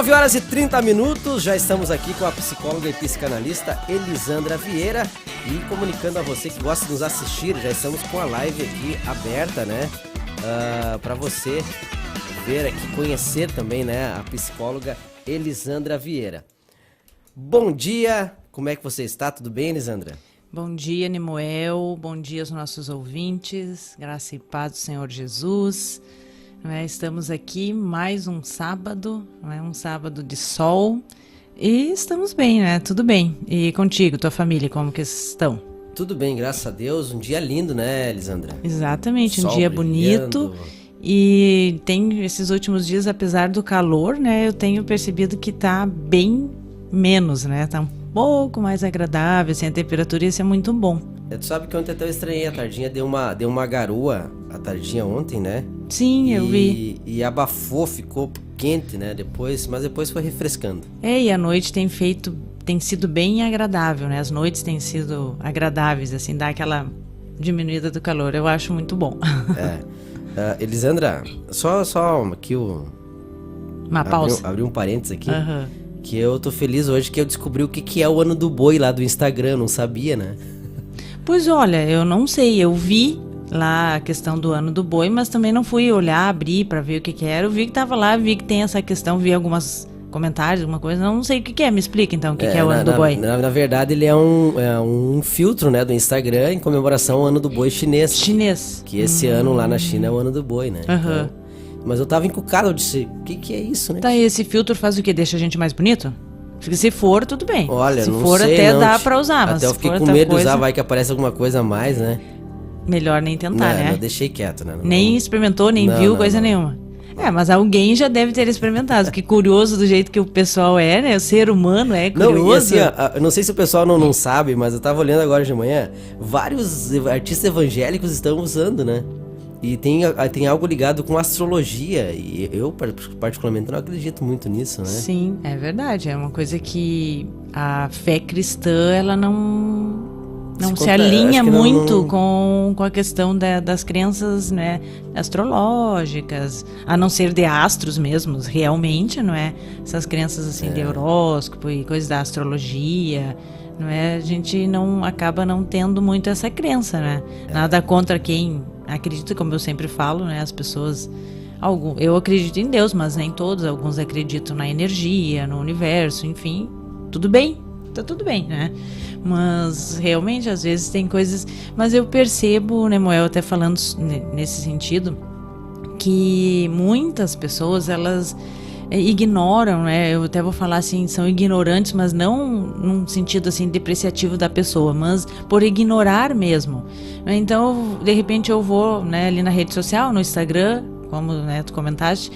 9h30, já estamos aqui com a psicóloga e psicanalista Elisandra Vieira e comunicando a você que gosta de nos assistir, já estamos com a live aqui aberta, né, para você ver aqui, conhecer também, né, a psicóloga Elisandra Vieira. Bom dia, como é que você está? Tudo bem, Elisandra? Bom dia, Nemuel, bom dia aos nossos ouvintes, graça e paz do Senhor Jesus. Estamos aqui mais um sábado, um sábado de sol e estamos bem, né? Tudo bem. E contigo, tua família, como que estão? Tudo bem, graças a Deus. Um dia lindo, né, Elisandra? Exatamente, sol um dia brilhando. bonito. E tem esses últimos dias, apesar do calor, né? Eu tenho percebido que tá bem menos, né? Tá um pouco mais agradável, assim, a temperatura, isso é muito bom. Tu sabe que ontem até eu estranhei a tardinha, deu uma garoa a tardinha ontem, né? Sim, eu vi. E abafou, ficou quente, né? Mas depois foi refrescando. E a noite tem sido bem agradável, né? As noites têm sido agradáveis, assim, dá aquela diminuída do calor. Eu acho muito bom. Elisandra, só aqui uma pausa. Abri um parênteses aqui. Uhum. Que eu tô feliz hoje que eu descobri o que é o Ano do Boi lá do Instagram, eu não sabia, né? Pois olha, eu não sei, eu vi lá a questão do Ano do Boi, mas também não fui olhar, abrir pra ver o que era. Eu vi que tava lá, vi que tem essa questão, vi alguns comentários, alguma coisa, não sei o que é, me explica então o que é o Ano do Boi. Na verdade ele é um filtro, né, do Instagram em comemoração ao Ano do Boi chinês. Que esse ano lá na China é o Ano do Boi, né? Uhum. Então, mas eu tava encucado, eu disse, o que é isso, né? Tá, e esse filtro faz o quê? Deixa a gente mais bonito? Porque se for, tudo bem. Olha, se não for sei, até não, dá pra usar, mas até eu se fiquei for com outra medo de coisa, usar, vai que aparece alguma coisa a mais, né? melhor nem tentar, né? Eu deixei quieto, né? Nem experimentou, nem viu coisa nenhuma. Mas alguém já deve ter experimentado. Que curioso do jeito que o pessoal é, né? O ser humano é curioso. Não, e assim, eu não sei se o pessoal não sabe, mas eu tava olhando agora de manhã, vários artistas evangélicos estão usando, né? E tem algo ligado com astrologia, e eu particularmente não acredito muito nisso, né? Sim, é verdade. É uma coisa que a fé cristã, ela não se alinha muito com a questão das crenças, né, astrológicas, a não ser de astros mesmos, realmente, não é? Essas crenças assim de horóscopo e coisas da astrologia, não é? A gente acaba não tendo muito essa crença, né? Nada contra quem acredita, como eu sempre falo, né? As pessoas, eu acredito em Deus, mas nem todos, alguns acreditam na energia, no universo, enfim, tudo bem. Tá tudo bem, né? Mas realmente às vezes tem coisas, mas eu percebo, né, Moel, até falando nesse sentido, que muitas pessoas elas ignoram, né? Eu até vou falar assim, são ignorantes, mas não num sentido assim depreciativo da pessoa, mas por ignorar mesmo. Então, de repente eu vou, né, ali na rede social, no Instagram, como, né, tu comentaste,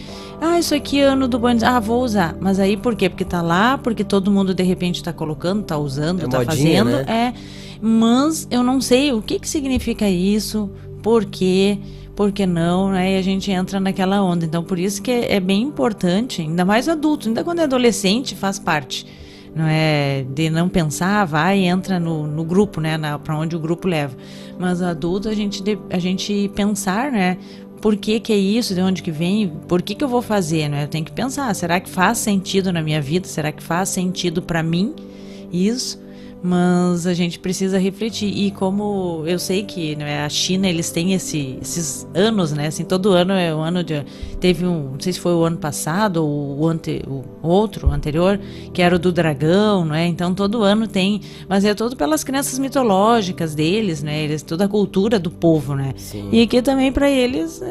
isso aqui é Ano do Boi, vou usar. Mas aí por quê? Porque tá lá, porque todo mundo de repente tá colocando, tá usando, tá modinha, fazendo, né? Mas eu não sei o que significa isso, por quê, por que não, né? E a gente entra naquela onda. Então por isso que é bem importante, ainda mais adulto, ainda quando é adolescente faz parte, não é? De não pensar, entra no grupo, né? Para onde o grupo leva. Mas adulto a gente pensar, né? Por que é isso? De onde que vem? Por que eu vou fazer? Né? Eu tenho que pensar, será que faz sentido na minha vida? Será que faz sentido para mim isso? Mas a gente precisa refletir. E como eu sei que, né, a China, eles têm esses anos, né? Assim, todo ano é um ano de... Teve não sei se foi o ano passado ou o outro, anterior, que era o do dragão, né? Então todo ano tem... Mas é todo pelas crenças mitológicas deles, né? Toda a cultura do povo, né? Sim. E aqui também para eles,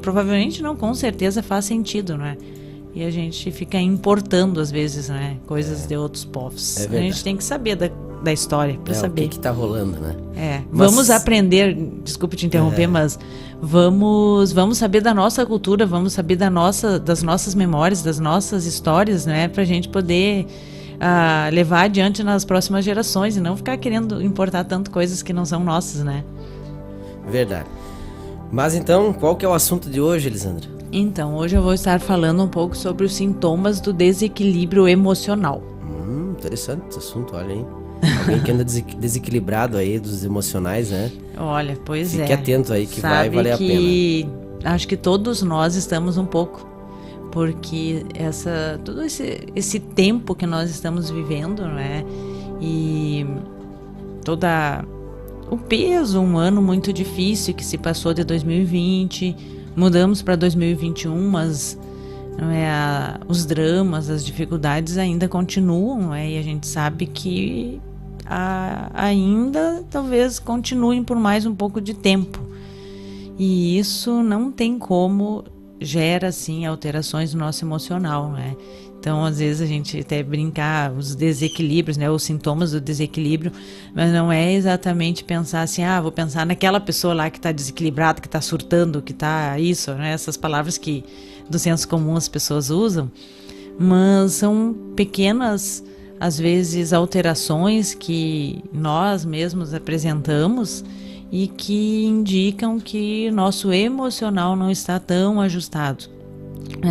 provavelmente não, com certeza faz sentido, né? E a gente fica importando, às vezes, né, coisas de outros povos. A gente tem que saber da história para saber. O que tá rolando, né? Vamos aprender, desculpe te interromper, mas vamos saber da nossa cultura, vamos saber das nossas memórias, das nossas histórias, né, pra gente poder levar adiante nas próximas gerações e não ficar querendo importar tanto coisas que não são nossas, né? Verdade. Mas então, qual que é o assunto de hoje, Elisandra? Então, hoje eu vou estar falando um pouco sobre os sintomas do desequilíbrio emocional. Interessante esse assunto, olha aí. Alguém que anda desequilibrado aí dos emocionais, né? Olha, pois Fique atento aí que vai valer a pena. Acho que todos nós estamos um pouco. porque todo esse tempo que nós estamos vivendo, não é? E o peso, um ano muito difícil que se passou de 2020, mudamos para 2021, mas não é, os dramas, as dificuldades ainda continuam, não é? E a gente sabe que ainda talvez continuem por mais um pouco de tempo. E isso não tem como, gera assim alterações no nosso emocional, né? Então, às vezes a gente até brincar os desequilíbrios, né, os sintomas do desequilíbrio, mas não é exatamente pensar assim, vou pensar naquela pessoa lá que está desequilibrada, que está surtando, que está isso, né? Essas palavras que do senso comum as pessoas usam, mas são pequenas, às vezes, alterações que nós mesmos apresentamos e que indicam que nosso emocional não está tão ajustado.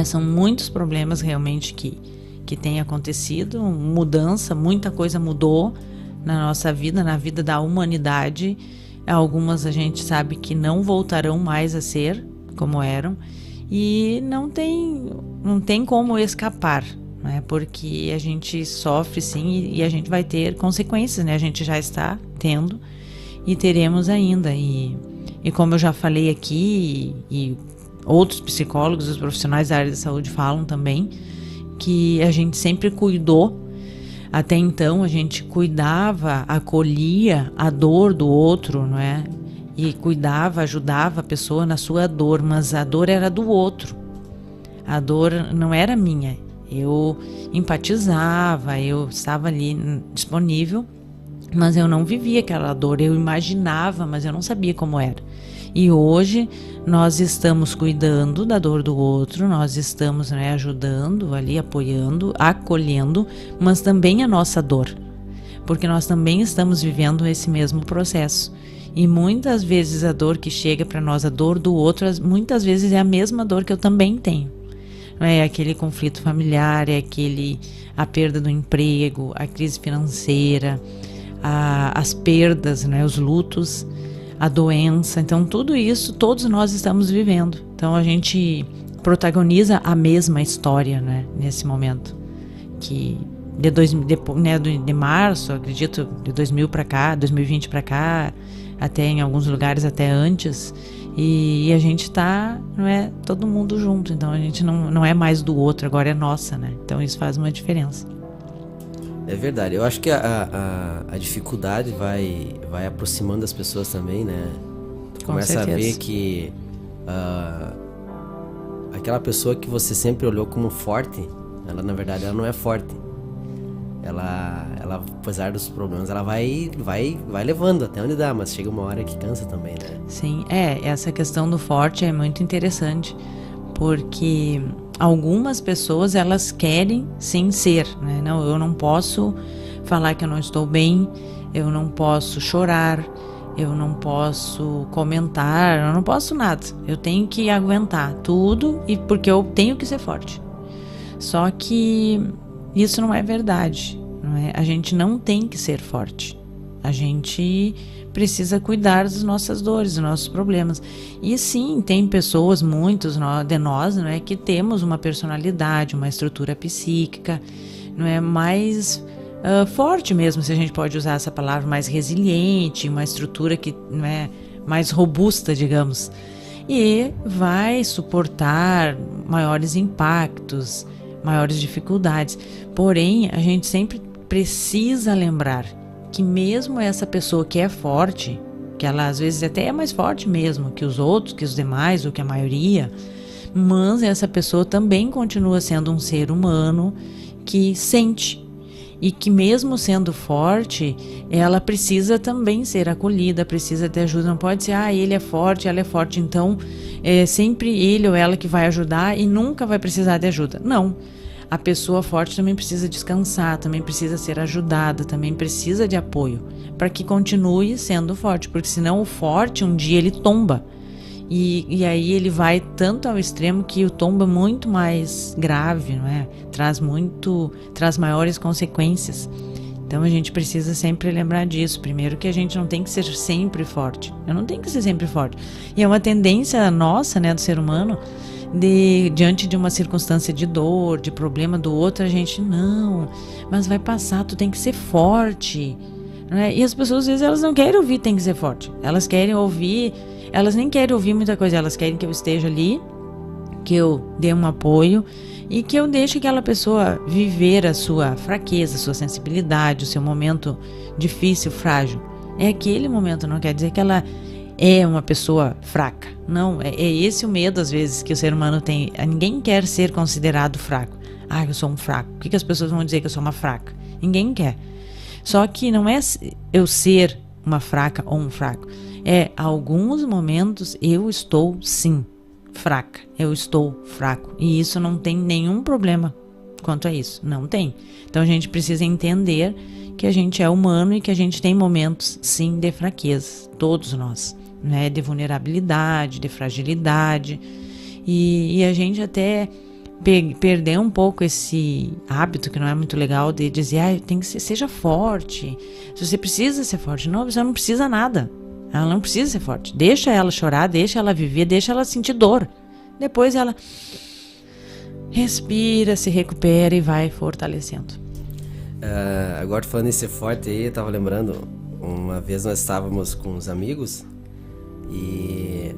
São muitos problemas realmente que têm acontecido, mudança, muita coisa mudou na nossa vida, na vida da humanidade. Algumas a gente sabe que não voltarão mais a ser como eram e não tem como escapar, né? Porque a gente sofre sim e a gente vai ter consequências, né? A gente já está tendo e teremos ainda. E como eu já falei aqui e outros psicólogos, os profissionais da área da saúde falam também, que a gente sempre cuidou, até então a gente cuidava, acolhia a dor do outro, não é? E cuidava, ajudava a pessoa na sua dor, mas a dor era do outro, a dor não era minha. Eu empatizava, eu estava ali disponível, mas eu não vivia aquela dor, eu imaginava, mas eu não sabia como era. E hoje nós estamos cuidando da dor do outro, nós estamos, né, ajudando ali, apoiando, acolhendo, mas também a nossa dor, porque nós também estamos vivendo esse mesmo processo. E muitas vezes a dor que chega para nós, a dor do outro, muitas vezes é a mesma dor que eu também tenho. É aquele conflito familiar, é a perda do emprego, a crise financeira, as perdas, né, os lutos, a doença. Então tudo isso, todos nós estamos vivendo. Então a gente protagoniza a mesma história, né, nesse momento. Que de março, acredito, de 2000 para cá, 2020 para cá, até em alguns lugares até antes, e a gente tá, não é, todo mundo junto. Então a gente não é mais do outro, agora é nossa, né? Então isso faz uma diferença. É verdade, eu acho que a dificuldade vai aproximando as pessoas também, né? Tu começa a ver que aquela pessoa que você sempre olhou como forte, ela na verdade ela não é forte. Ela apesar dos problemas, ela vai levando até onde dá, mas chega uma hora que cansa também, né? Sim, essa questão do forte é muito interessante, porque algumas pessoas, elas querem sim ser, né? Não, eu não posso falar que eu não estou bem, eu não posso chorar, eu não posso comentar, eu não posso nada. Eu tenho que aguentar tudo, e porque eu tenho que ser forte. Só que isso não é verdade, não é? A gente não tem que ser forte. A gente precisa cuidar das nossas dores, dos nossos problemas. E sim, tem pessoas, muitos de nós, não é, que temos uma personalidade, uma estrutura psíquica, não é, mais forte mesmo, se a gente pode usar essa palavra, mais resiliente, uma estrutura que não é mais robusta, digamos, e vai suportar maiores impactos, maiores dificuldades. Porém, a gente sempre precisa lembrar que mesmo essa pessoa que é forte, que ela às vezes até é mais forte mesmo que os outros, que os demais, ou que a maioria, mas essa pessoa também continua sendo um ser humano que sente, e que mesmo sendo forte, ela precisa também ser acolhida, precisa ter ajuda. Não pode ser, ele é forte, ela é forte, então é sempre ele ou ela que vai ajudar e nunca vai precisar de ajuda. Não. A pessoa forte também precisa descansar, também precisa ser ajudada, também precisa de apoio para que continue sendo forte, porque senão o forte um dia ele tomba e aí ele vai tanto ao extremo que o tomba muito mais grave, não é? Traz maiores consequências. Então a gente precisa sempre lembrar disso. Primeiro, que a gente não tem que ser sempre forte. Eu não tenho que ser sempre forte. E é uma tendência nossa, né, do ser humano, diante de uma circunstância de dor, de problema do outro, a gente, não, mas vai passar, tu tem que ser forte, né? E as pessoas, às vezes, elas não querem ouvir tem que ser forte, elas querem ouvir, elas nem querem ouvir muita coisa, elas querem que eu esteja ali, que eu dê um apoio e que eu deixe aquela pessoa viver a sua fraqueza, a sua sensibilidade, o seu momento difícil, frágil. É aquele momento, não quer dizer que ela é uma pessoa fraca. Não, é esse o medo, às vezes, que o ser humano tem. Ninguém quer ser considerado fraco. Ah, eu sou um fraco. O que as pessoas vão dizer que eu sou uma fraca? Ninguém quer. Só que não é eu ser uma fraca ou um fraco. É, alguns momentos eu estou, sim, fraca. Eu estou fraco. E isso não tem nenhum problema quanto a isso. Não tem. Então a gente precisa entender que a gente é humano e que a gente tem momentos, sim, de fraqueza. Todos nós. Né, de vulnerabilidade, de fragilidade, e a gente até perder um pouco esse hábito que não é muito legal de dizer, tem que seja forte, se você precisa ser forte. Não, você não precisa nada, ela não precisa ser forte, deixa ela chorar, deixa ela viver, deixa ela sentir dor, depois ela respira, se recupera e vai fortalecendo. Agora falando em ser forte aí, eu tava lembrando, uma vez nós estávamos com uns amigos e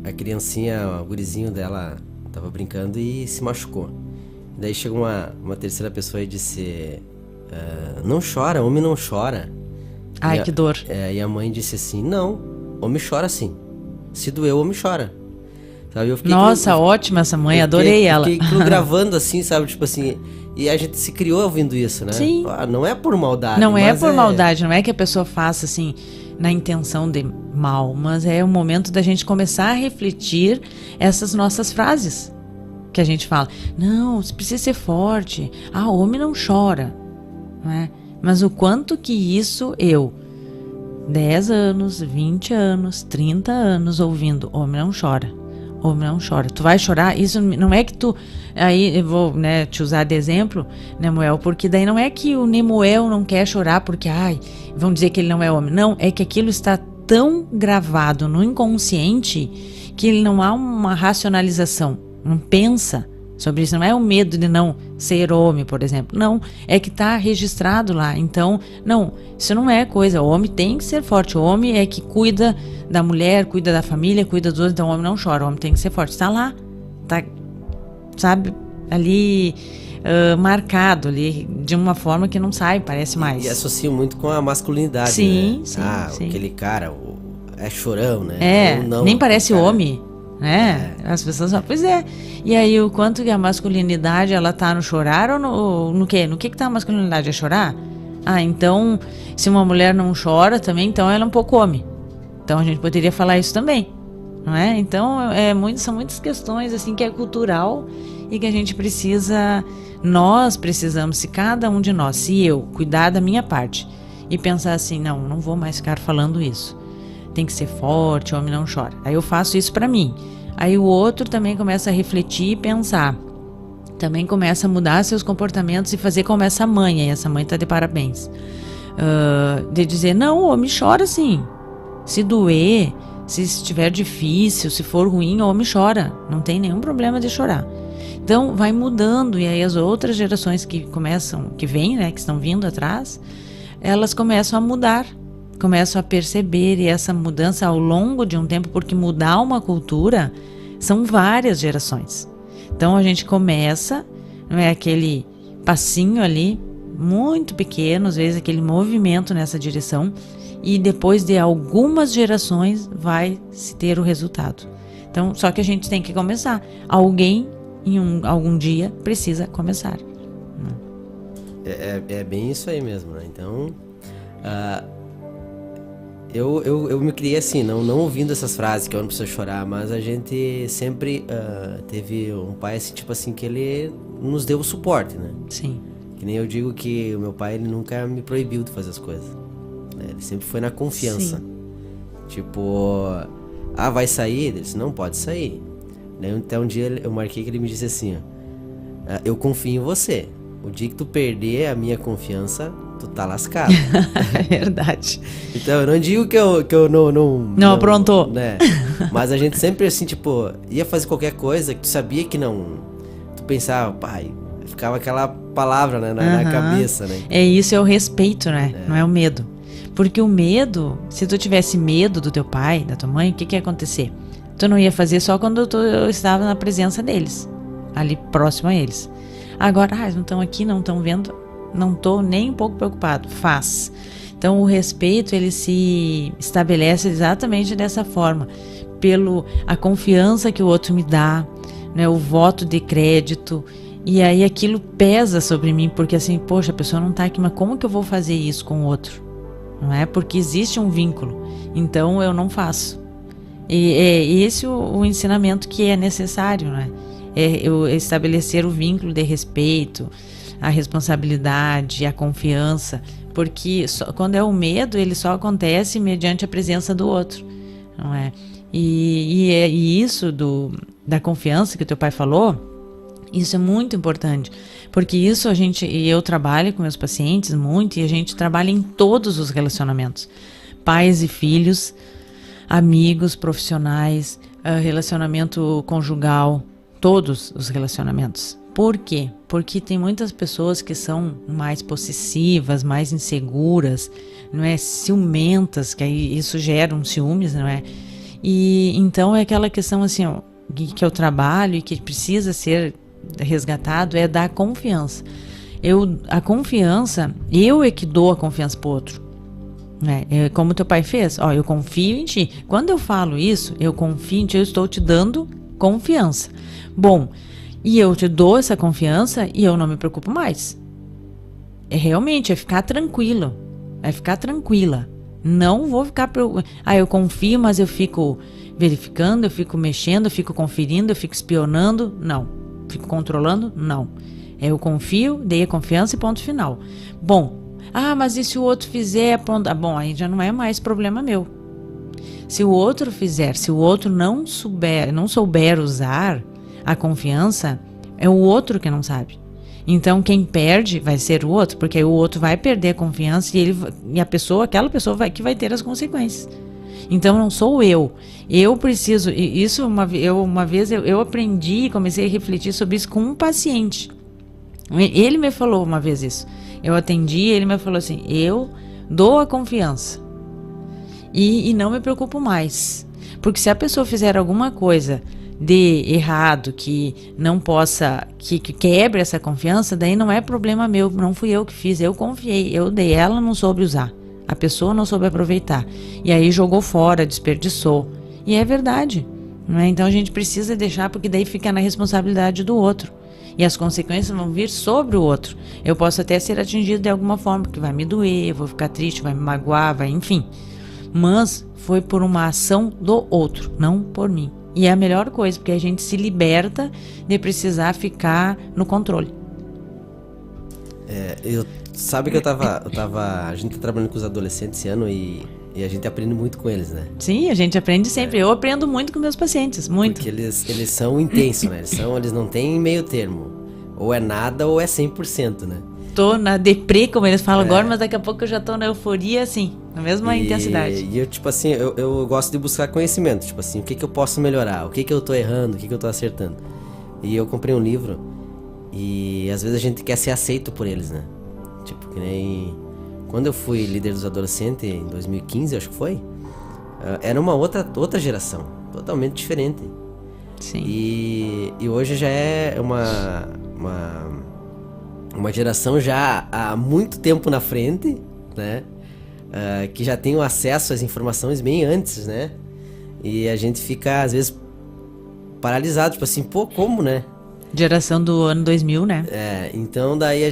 a criancinha, o gurizinho dela tava brincando e se machucou. Daí chegou uma terceira pessoa e disse, não chora, homem não chora. Ai, que dor. E a mãe disse assim, não, homem chora sim, se doeu, homem chora. Sabe, nossa, ótima essa mãe, adorei ela. Fiquei gravando assim, sabe, tipo assim, e a gente se criou ouvindo isso, né? Sim. Não é por maldade. Não é por maldade, não é que a pessoa faça assim na intenção de mal, mas é o momento da gente começar a refletir essas nossas frases que a gente fala. Não, você precisa ser forte. Ah, homem não chora, não é? Mas o quanto que isso 10 anos, 20 anos, 30 anos ouvindo, homem não chora. Homem não chora. Tu vai chorar? Isso não é que tu... Aí eu vou, né, te usar de exemplo, Nemuel, porque daí não é que o Nemuel não quer chorar porque, vão dizer que ele não é homem. Não, é que aquilo está tão gravado no inconsciente que ele não há uma racionalização. Não pensa sobre isso. Não é o medo de não ser homem, por exemplo. Não, é que está registrado lá. Então, não, isso não é coisa. O homem tem que ser forte. O homem é que cuida da mulher, cuida da família, cuida dos outros. Então o homem não chora. O homem tem que ser forte. Está lá. Está, sabe, ali marcado ali de uma forma que não sai, parece mais. E associo muito com a masculinidade, sim, né? Sim. Aquele cara é chorão, né? Nem parece homem. As pessoas falam, pois é. E aí o quanto que a masculinidade ela tá no chorar ou no quê? No que tá a masculinidade? É chorar? Então se uma mulher não chora também, então ela é um pouco homem. Então a gente poderia falar isso também, não é? Então são muitas questões assim que é cultural e que a gente nós precisamos, se cada um de nós, se eu cuidar da minha parte e pensar assim, não vou mais ficar falando isso. Tem que ser forte, o homem não chora. Aí eu faço isso pra mim. Aí o outro também começa a refletir e pensar. Também começa a mudar seus comportamentos e fazer como essa mãe. E essa mãe tá de parabéns. De dizer, não, o homem chora sim. Se doer, se estiver difícil, se for ruim, o homem chora. Não tem nenhum problema de chorar. Então vai mudando. E aí as outras gerações que vêm, né, que estão vindo atrás, elas começam a mudar. Começam a perceber, e essa mudança ao longo de um tempo, porque mudar uma cultura são várias gerações. Então a gente começa, não é, aquele passinho ali, muito pequeno, às vezes aquele movimento nessa direção, e depois de algumas gerações vai se ter o resultado. Então, só que a gente tem que começar. Alguém, algum dia, precisa começar. É bem isso aí mesmo, né? Então... Eu me criei assim, não ouvindo essas frases que eu não preciso chorar, mas a gente sempre teve um pai assim, tipo assim, que ele nos deu o suporte, né? Sim. Que nem eu digo que o meu pai, ele nunca me proibiu de fazer as coisas, né? Ele sempre foi na confiança. Sim. Tipo, vai sair? Ele disse, não pode sair. Daí até um dia eu marquei que ele me disse assim, eu confio em você. O dia que tu perder a minha confiança, tu tá lascado. É verdade. Então eu não digo que eu não aprontou. Né? Mas a gente sempre, assim, tipo, ia fazer qualquer coisa que tu sabia que não... Tu pensava, pai... Ficava aquela palavra, né, na cabeça, né? Isso é o respeito, né? Não é o medo. Porque o medo, se tu tivesse medo do teu pai, da tua mãe, o que ia acontecer? Tu não ia fazer só quando tu estava na presença deles, ali próximo a eles. Agora, não estão aqui, não estão vendo, não tô nem um pouco preocupado, faz. Então o respeito, ele se estabelece exatamente dessa forma, a confiança que o outro me dá, né, o voto de crédito. E aí aquilo pesa sobre mim, porque assim, poxa, a pessoa não tá aqui, mas como que eu vou fazer isso com o outro? Não é? Porque existe um vínculo, então eu não faço. E é esse o ensinamento que é necessário, né? É eu estabelecer o vínculo de respeito, a responsabilidade, a confiança, porque quando é o medo, ele só acontece mediante a presença do outro, não é? E isso da confiança que o teu pai falou, isso é muito importante, porque isso eu trabalho com meus pacientes muito, e a gente trabalha em todos os relacionamentos, pais e filhos, amigos, profissionais, relacionamento conjugal, todos os relacionamentos. Por quê? Porque tem muitas pessoas que são mais possessivas, mais inseguras, não é? Ciumentas, que aí isso gera um ciúmes, não é? E então é aquela questão assim, ó, que eu trabalho e que precisa ser resgatado, é dar confiança. A confiança, eu é que dou a confiança pro outro, né? Como teu pai fez, eu confio em ti. Quando eu falo isso, eu confio em ti, eu estou te dando confiança. Bom, e eu te dou essa confiança e eu não me preocupo mais. Realmente, é ficar tranquilo, é ficar tranquila. Não vou ficar preocupada. Eu confio, mas eu fico verificando, eu fico mexendo, eu fico conferindo, eu fico espionando. Não. Fico controlando? Não. Eu confio, dei a confiança e ponto final. Bom, mas e se o outro fizer? Bom, aí já não é mais problema meu. Se o outro fizer, se o outro não souber usar a confiança, é o outro que não sabe. Então quem perde vai ser o outro, porque aí o outro vai perder a confiança e aquela pessoa que vai ter as consequências. Então não sou eu. Eu preciso. Isso uma vez eu aprendi e comecei a refletir sobre isso com um paciente. Ele me falou uma vez isso. Eu atendi, ele me falou assim: eu dou a confiança e não me preocupo mais. Porque se a pessoa fizer alguma coisa de errado, que não possa, que quebre essa confiança, daí não é problema meu, não fui eu que fiz, eu confiei, eu dei, ela não soube usar. A pessoa não soube aproveitar. E aí jogou fora, desperdiçou. E é verdade, não é? Então a gente precisa deixar, porque daí fica na responsabilidade do outro. E as consequências vão vir sobre o outro. Eu posso até ser atingido de alguma forma, porque vai me doer, vou ficar triste, vai me magoar, enfim. Mas foi por uma ação do outro, não por mim. E é a melhor coisa, porque a gente se liberta de precisar ficar no controle. Sabe que a gente tá trabalhando com os adolescentes esse ano e a gente aprende muito com eles, né? Sim, a gente aprende sempre. Eu aprendo muito com meus pacientes, muito. Porque eles são intensos, né? Eles não têm meio termo. Ou é nada ou é 100%, né? Tô na deprê, como eles falam agora, mas daqui a pouco eu já tô na euforia, assim, na mesma intensidade. E eu, tipo assim, eu gosto de buscar conhecimento. Tipo assim, o que eu posso melhorar? O que eu tô errando? O que eu tô acertando? E eu comprei um livro e às vezes a gente quer ser aceito por eles, né? Tipo, que nem... Quando eu fui líder dos adolescentes, em 2015, acho que foi, era uma outra geração, totalmente diferente. Sim. E hoje já é uma geração já há muito tempo na frente, né? Que já tem o acesso às informações bem antes, né? E a gente fica, às vezes, paralisado, tipo assim, como, né? Geração do ano 2000, né? Então daí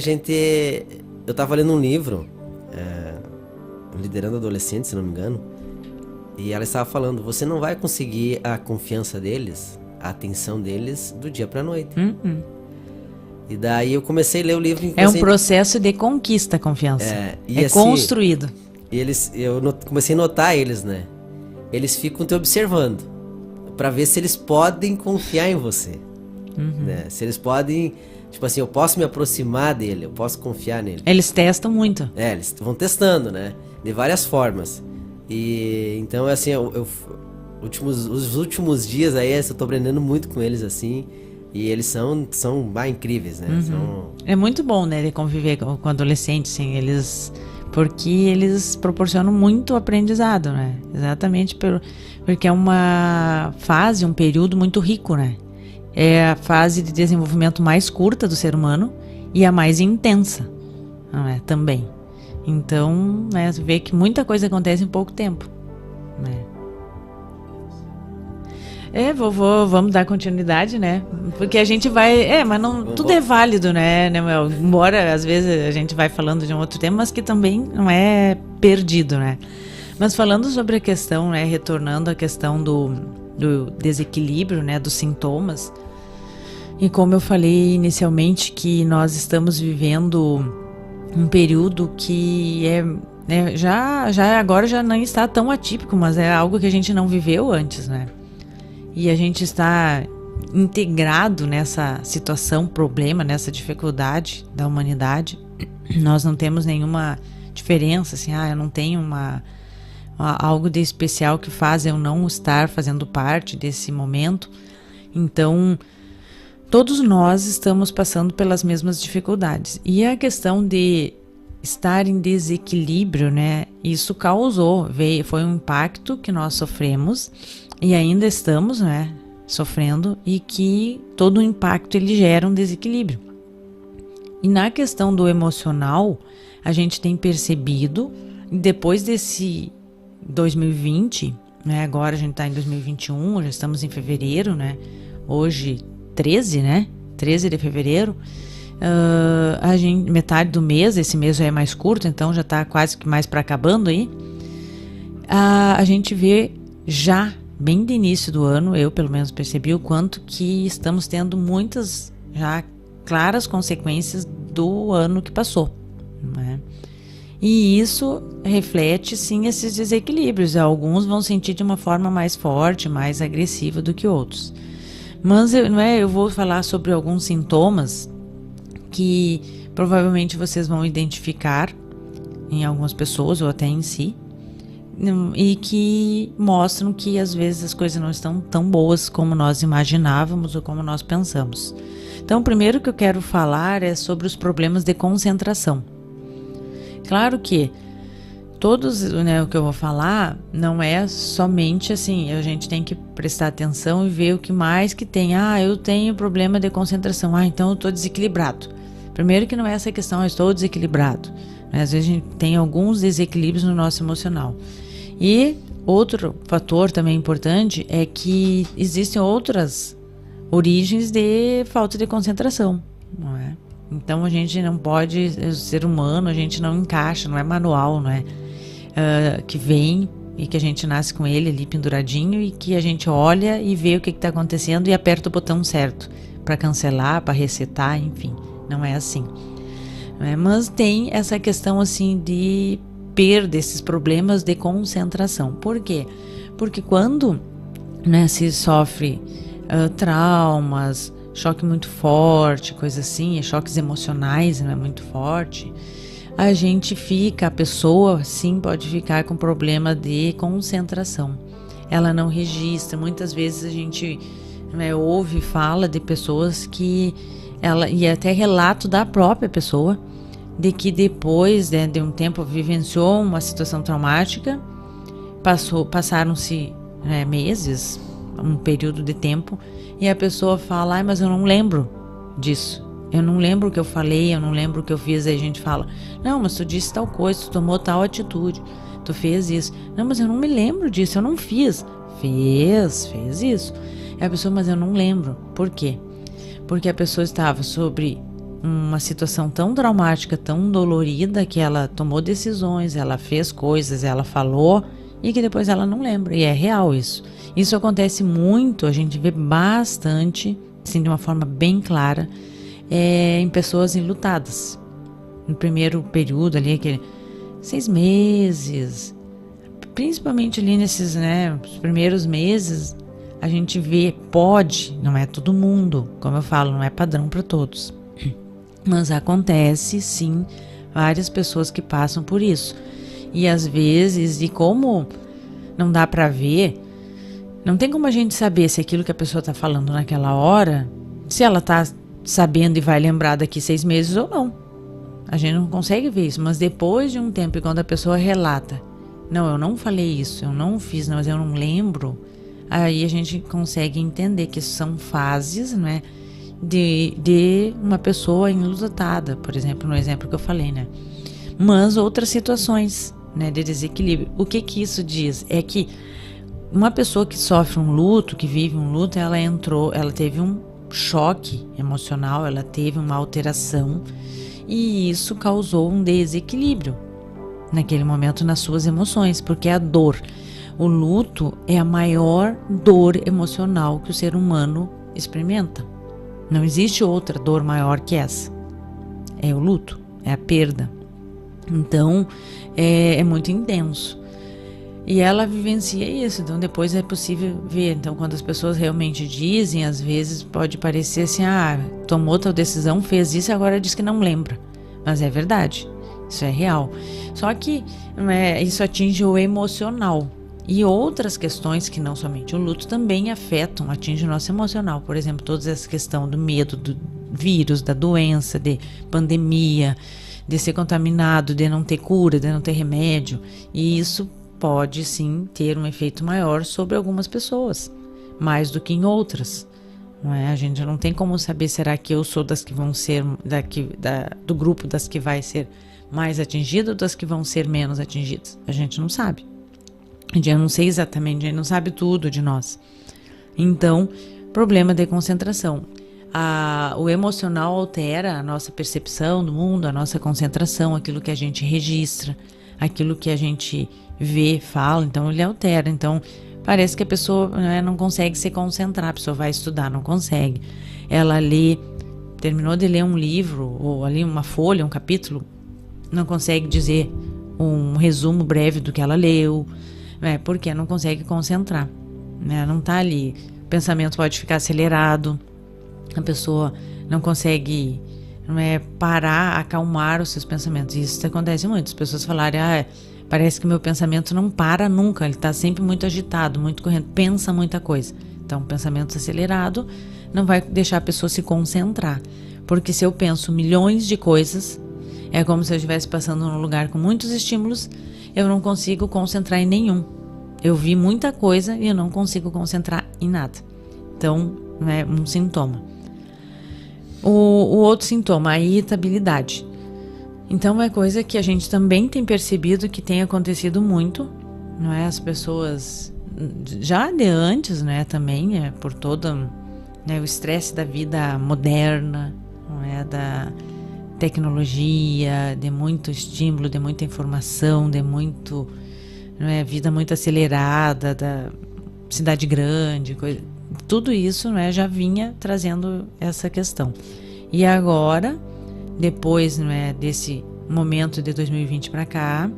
eu tava lendo um livro, Liderando Adolescentes, se não me engano, e ela estava falando, você não vai conseguir a confiança deles, a atenção deles do dia pra noite. E daí eu comecei a ler o livro... É um processo de conquista a confiança. É assim, construído. E eu comecei a notar eles, né? Eles ficam te observando pra ver se eles podem confiar em você. Né? Se eles podem... Tipo assim, eu posso me aproximar dele, eu posso confiar nele. Eles testam muito. Eles vão testando, né? De várias formas. E então, assim, os últimos dias aí, eu tô aprendendo muito com eles, assim, e eles são incríveis, né? É muito bom, né, de conviver com adolescentes, assim, porque eles proporcionam muito aprendizado, né? Exatamente porque é uma fase, um período muito rico, né? É a fase de desenvolvimento mais curta do ser humano e a mais intensa, não é? Também. Então, né, você vê que muita coisa acontece em pouco tempo, né? Vamos dar continuidade, né? Porque a gente vai... mas não, tudo é válido, né, Mel? Embora, às vezes, a gente vai falando de um outro tema, mas que também não é perdido, né? Mas falando sobre a questão, né, retornando à questão do desequilíbrio, né, dos sintomas, e como eu falei inicialmente, que nós estamos vivendo um período que agora já não está tão atípico, mas é algo que a gente não viveu antes, né? E a gente está integrado nessa situação, problema, nessa dificuldade da humanidade. Nós não temos nenhuma diferença, assim, eu não tenho algo de especial que faz eu não estar fazendo parte desse momento. Então, todos nós estamos passando pelas mesmas dificuldades. E a questão de estar em desequilíbrio, né? Isso foi um impacto que nós sofremos e ainda estamos, né, sofrendo, e que todo o impacto ele gera um desequilíbrio. E na questão do emocional, a gente tem percebido, depois desse 2020, né, agora a gente está em 2021, já estamos em fevereiro, né, hoje 13, né, 13 de fevereiro, metade do mês, esse mês já é mais curto, então já está quase que mais para acabando aí, a gente vê já bem de início do ano, eu pelo menos percebi o quanto que estamos tendo muitas já claras consequências do ano que passou, né? E isso reflete sim esses desequilíbrios. Alguns vão sentir de uma forma mais forte, mais agressiva do que outros. Mas eu vou falar sobre alguns sintomas que provavelmente vocês vão identificar em algumas pessoas ou até em si, e que mostram que às vezes as coisas não estão tão boas como nós imaginávamos ou como nós pensamos. Então, o primeiro que eu quero falar é sobre os problemas de concentração. Claro que todos, né, o que eu vou falar não é somente assim, a gente tem que prestar atenção e ver o que mais que tem. Eu tenho problema de concentração, então eu estou desequilibrado. Primeiro que não é essa questão, eu estou desequilibrado. Às vezes a gente tem alguns desequilíbrios no nosso emocional. E outro fator também importante é que existem outras origens de falta de concentração, não é? Então a gente não pode, o ser humano, a gente não encaixa, não é manual, não é? Que vem e que a gente nasce com ele ali penduradinho e que a gente olha e vê o que está acontecendo e aperta o botão certo para cancelar, para resetar, enfim, não é assim. Mas tem essa questão assim de perda, esses problemas de concentração. Por quê? Porque quando, né, se sofre traumas, choque muito forte, coisa assim, choques emocionais, né, muito forte, a pessoa sim pode ficar com problema de concentração. Ela não registra, muitas vezes a gente, né, ouve e fala de pessoas que e até relato da própria pessoa, de que depois, né, de um tempo vivenciou uma situação traumática, passaram-se, né, meses, um período de tempo, e a pessoa fala, mas eu não lembro disso, eu não lembro o que eu falei, eu não lembro o que eu fiz. Aí a gente fala, não, mas tu disse tal coisa, tu tomou tal atitude, tu fez isso. Não, mas eu não me lembro disso, eu não fiz. Fez isso. E a pessoa, mas eu não lembro. Por quê? Porque a pessoa estava sobre uma situação tão traumática, tão dolorida, que ela tomou decisões, ela fez coisas, ela falou, e que depois ela não lembra. E é real isso. Isso acontece muito, a gente vê bastante, assim, de uma forma bem clara, em pessoas enlutadas. No primeiro período ali, aquele 6 meses, principalmente ali nesses, né, os primeiros meses, a gente vê, não é todo mundo, como eu falo, não é padrão para todos. Mas acontece, sim, várias pessoas que passam por isso. E às vezes, e como não dá para ver, Não tem como a gente saber se aquilo que a pessoa está falando naquela hora, se ela está sabendo e vai lembrar daqui 6 meses ou não. A gente não consegue ver isso, mas depois de um tempo, quando a pessoa relata, não, eu não falei isso, eu não fiz, mas eu não lembro, aí a gente consegue entender que são fases, né, de uma pessoa enlutada, por exemplo, no exemplo que eu falei, né? Mas outras situações, né, de desequilíbrio. O que isso diz? É que uma pessoa que sofre um luto, que vive um luto, ela teve um choque emocional, ela teve uma alteração e isso causou um desequilíbrio naquele momento nas suas emoções, porque a dor, o luto é a maior dor emocional que o ser humano experimenta. Não existe outra dor maior que essa. É o luto, é a perda. Então, é muito intenso. E ela vivencia isso, então depois é possível ver. Então, quando as pessoas realmente dizem, às vezes pode parecer assim, tomou tal decisão, fez isso e agora diz que não lembra. Mas é verdade, isso é real. Só que isso atinge o emocional. E outras questões que não somente o luto também atingem o nosso emocional. Por exemplo, toda essa questão do medo do vírus, da doença, de pandemia, de ser contaminado, de não ter cura, de não ter remédio. E isso pode sim ter um efeito maior sobre algumas pessoas, mais do que em outras. Não é? A gente não tem como saber, será que eu sou das que vão ser, do grupo das que vai ser mais atingida ou das que vão ser menos atingidas? A gente não sabe. Eu não sei exatamente, a gente não sabe tudo de nós. Então, problema de concentração. O emocional altera a nossa percepção do mundo, a nossa concentração, aquilo que a gente registra, aquilo que a gente vê, fala, então ele altera. Então, parece que a pessoa não consegue se concentrar, a pessoa vai estudar, não consegue. Ela terminou de ler um livro, ou ali uma folha, um capítulo, não consegue dizer um resumo breve do que ela leu, porque não consegue concentrar, não está ali. O pensamento pode ficar acelerado, a pessoa não consegue parar, acalmar os seus pensamentos. Isso acontece muito, as pessoas falarem, parece que meu pensamento não para nunca, ele está sempre muito agitado, muito correndo, pensa muita coisa. Então, pensamento acelerado não vai deixar a pessoa se concentrar, porque se eu penso milhões de coisas, é como se eu estivesse passando num lugar com muitos estímulos, eu não consigo concentrar em nenhum. Eu vi muita coisa e eu não consigo concentrar em nada. Então, é um sintoma. O outro sintoma, a irritabilidade. Então, é coisa que a gente também tem percebido que tem acontecido muito, não é? As pessoas, já de antes, também, por todo o estresse da vida moderna, não é? Da tecnologia, de muito estímulo, de muita informação, de muito, vida muito acelerada, da cidade grande, tudo isso já vinha trazendo essa questão. E agora, depois desse momento de 2020 para cá,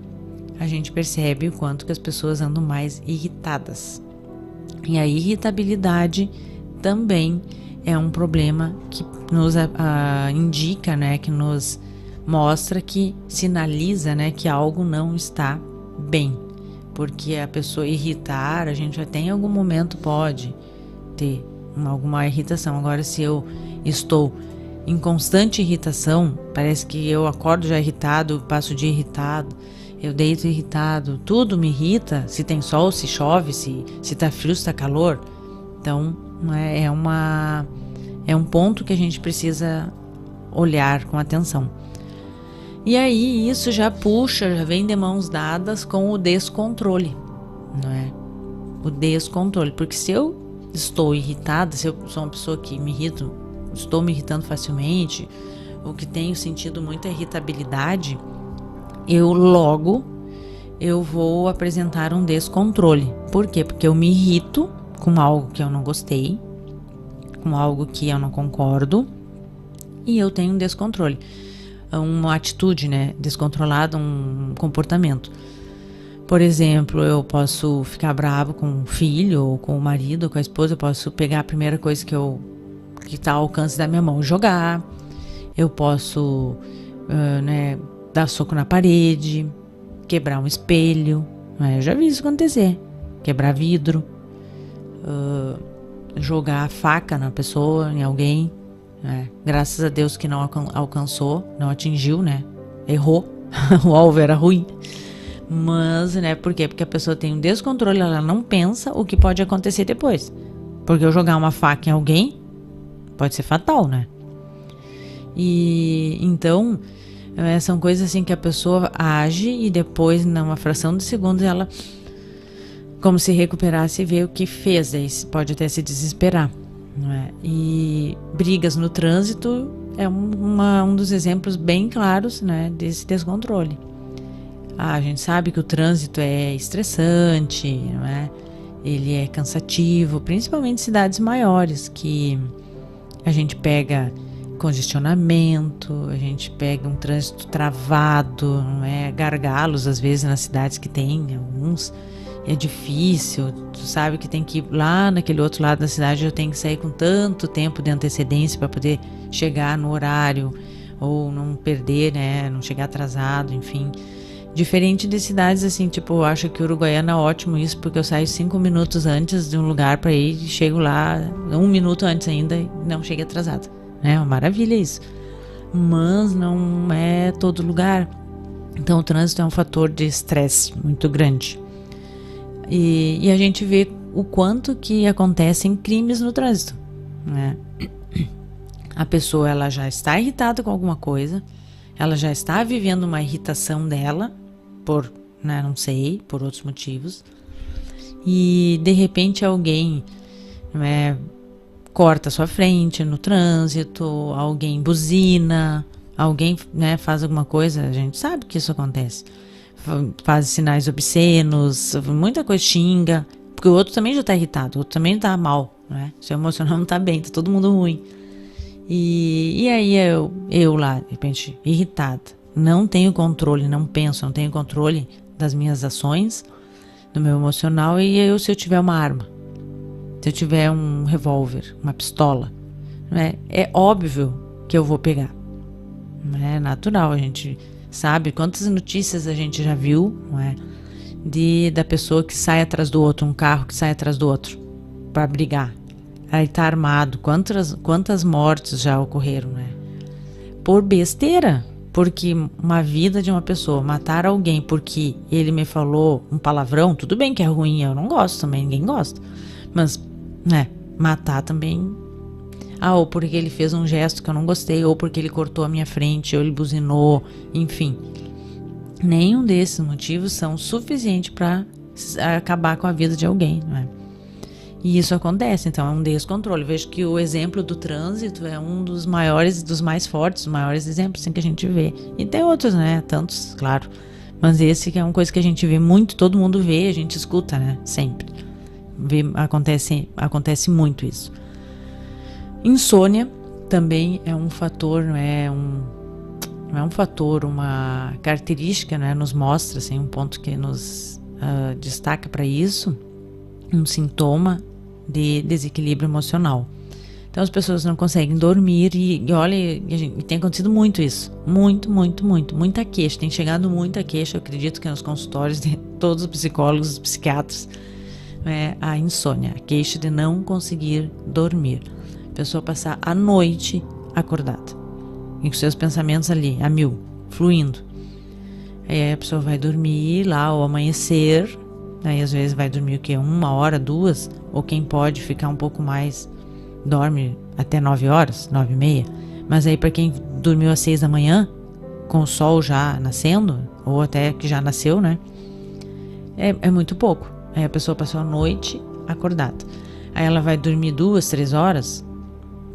a gente percebe o quanto que as pessoas andam mais irritadas. E a irritabilidade também é um problema que nos indica, que nos mostra, que sinaliza, que algo não está bem. Porque a pessoa irritar, a gente até em algum momento pode ter alguma irritação. Agora, se eu estou em constante irritação, parece que eu acordo já irritado, passo o dia irritado, eu deito irritado, tudo me irrita, se tem sol, se chove, se tá frio, se tá calor. Então, é um ponto que a gente precisa olhar com atenção. E aí, isso já vem de mãos dadas com o descontrole, não é? O descontrole, porque se eu estou irritada, se eu sou uma pessoa que estou me irritando facilmente, ou que tenho sentido muita irritabilidade, eu vou apresentar um descontrole. Por quê? Porque eu me irrito com algo que eu não gostei, com algo que eu não concordo, e eu tenho um descontrole, uma atitude, descontrolada, um comportamento. Por exemplo, eu posso ficar bravo com o filho, ou com o marido, ou com a esposa. Eu posso pegar a primeira coisa que está ao alcance da minha mão, jogar. Eu posso dar soco na parede, quebrar um espelho. Eu já vi isso acontecer. Quebrar vidro. jogar a faca na pessoa, em alguém, né? Graças a Deus que não alcançou, não atingiu, né? Errou, o alvo era ruim. Mas, né, por quê? Porque a pessoa tem um descontrole, ela não pensa o que pode acontecer depois. Porque eu jogar uma faca em alguém pode ser fatal, né? E então, são coisas assim que a pessoa age e depois, numa fração de segundos, ela, como se recuperasse e vê o que fez, aí pode até se desesperar, não é? E brigas no trânsito é um dos exemplos bem claros, né, desse descontrole. A gente sabe que o trânsito é estressante, não é? Ele é cansativo, principalmente em cidades maiores, que a gente pega congestionamento, a gente pega um trânsito travado, não é? Gargalos às vezes nas cidades que tem alguns, é difícil, tu sabe que tem que ir lá naquele outro lado da cidade, eu tenho que sair com tanto tempo de antecedência para poder chegar no horário, ou não perder, né, não chegar atrasado, enfim. Diferente de cidades assim, tipo, eu acho que Uruguaiana é ótimo isso, porque eu saio 5 minutos antes de um lugar para ir e chego lá 1 minuto antes ainda e não cheguei atrasado. É uma maravilha isso. Mas não é todo lugar. Então o trânsito é um fator de estresse muito grande. E a gente vê o quanto que acontecem crimes no trânsito, né? A pessoa, ela já está irritada com alguma coisa, ela já está vivendo uma irritação dela, por, né, não sei, por outros motivos, e de repente alguém, né, corta a sua frente no trânsito, alguém buzina, alguém, né, faz alguma coisa, a gente sabe que isso acontece, faz sinais obscenos, muita coisa, xinga, porque o outro também já está irritado, o outro também está mal, né, seu emocional não está bem, está todo mundo ruim. E aí eu lá, de repente, irritada, não tenho controle, não penso, não tenho controle das minhas ações, do meu emocional, e se eu tiver uma arma, se eu tiver um revólver, uma pistola, né, é óbvio que eu vou pegar, é natural, a gente sabe quantas notícias a gente já viu, não é, da pessoa que sai atrás do outro, um carro que sai atrás do outro para brigar. Aí tá armado, quantas mortes já ocorreram, né? Por besteira, porque uma vida de uma pessoa, matar alguém porque ele me falou um palavrão, tudo bem que é ruim, eu não gosto também, ninguém gosta, mas, né, matar também, ou porque ele fez um gesto que eu não gostei, ou porque ele cortou a minha frente, ou ele buzinou, enfim, nenhum desses motivos são suficientes para acabar com a vida de alguém, não é? E isso acontece, então é um descontrole. Eu vejo que o exemplo do trânsito é um dos maiores, dos mais fortes, dos maiores exemplos assim, que a gente vê. E tem outros, né? Tantos, claro. Mas esse que é uma coisa que a gente vê muito, todo mundo vê, a gente escuta, né? Sempre. Acontece muito isso. Insônia também é um fator, não é um fator, uma característica, né? Nos mostra, assim, um ponto que nos destaca para isso, um sintoma de desequilíbrio emocional. Então as pessoas não conseguem dormir e olha, tem acontecido muito isso, muita queixa, tem chegado muita queixa, eu acredito que nos consultórios de todos os psicólogos, os psiquiatras, a insônia, a queixa de não conseguir dormir, a pessoa passar a noite acordada, e com seus pensamentos ali, a mil, fluindo. Aí a pessoa vai dormir lá ao amanhecer, aí às vezes vai dormir o quê? 1 hora, 2, ou quem pode ficar um pouco mais, dorme até 9 horas, 9h30. Mas aí para quem dormiu às 6 da manhã, com o sol já nascendo, ou até que já nasceu, né? É muito pouco. Aí a pessoa passou a noite acordada. Aí ela vai dormir 2, 3 horas,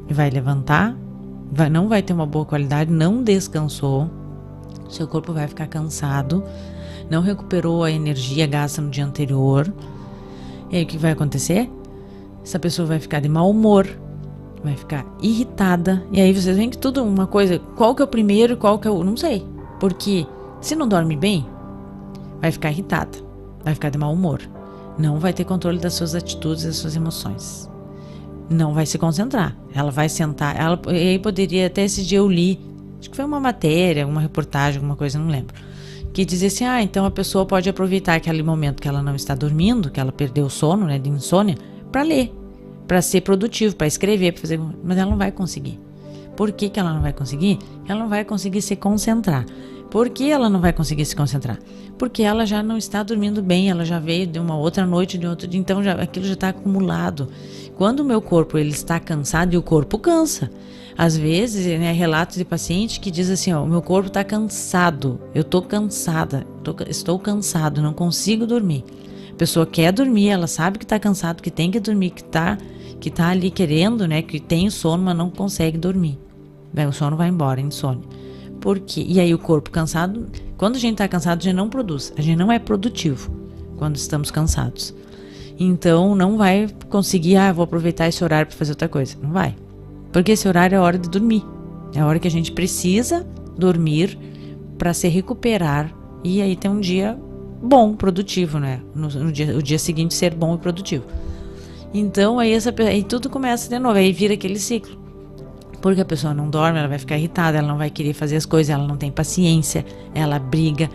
e vai levantar, não vai ter uma boa qualidade, não descansou, seu corpo vai ficar cansado, não recuperou a energia gasta no dia anterior. E aí o que vai acontecer? Essa pessoa vai ficar de mau humor, vai ficar irritada. E aí vocês veem que tudo uma coisa, qual que é o primeiro, qual que é o... não sei. Porque se não dorme bem, vai ficar irritada, vai ficar de mau humor. Não vai ter controle das suas atitudes e das suas emoções. Não vai se concentrar. Ela vai sentar, e aí poderia, até esse dia eu li, acho que foi uma matéria, uma reportagem, alguma coisa, não lembro, que dizia assim, então a pessoa pode aproveitar aquele momento que ela não está dormindo, que ela perdeu o sono, né, de insônia, para ler, para ser produtivo, para escrever, para fazer, mas ela não vai conseguir. Por que ela não vai conseguir? Ela não vai conseguir se concentrar. Por que ela não vai conseguir se concentrar? Porque ela já não está dormindo bem, ela já veio de uma outra noite, de outro dia, então aquilo já está acumulado. Quando o meu corpo ele está cansado, e o corpo cansa. Às vezes, né, relatos de paciente que diz assim, ó, o meu corpo está cansado, eu estou cansada, estou cansado, não consigo dormir. A pessoa quer dormir, ela sabe que está cansado, que tem que dormir, que tá ali querendo, né, que tem sono, mas não consegue dormir. Daí o sono vai embora, insônia. Por quê? E aí o corpo cansado, quando a gente está cansado, a gente não produz, a gente não é produtivo quando estamos cansados. Então não vai conseguir, vou aproveitar esse horário para fazer outra coisa. Não vai. Porque esse horário é a hora de dormir. É a hora que a gente precisa dormir para se recuperar e aí ter um dia bom, produtivo, né? O dia seguinte ser bom e produtivo. Então aí tudo começa de novo, aí vira aquele ciclo. Porque a pessoa não dorme, ela vai ficar irritada, ela não vai querer fazer as coisas, ela não tem paciência, ela briga.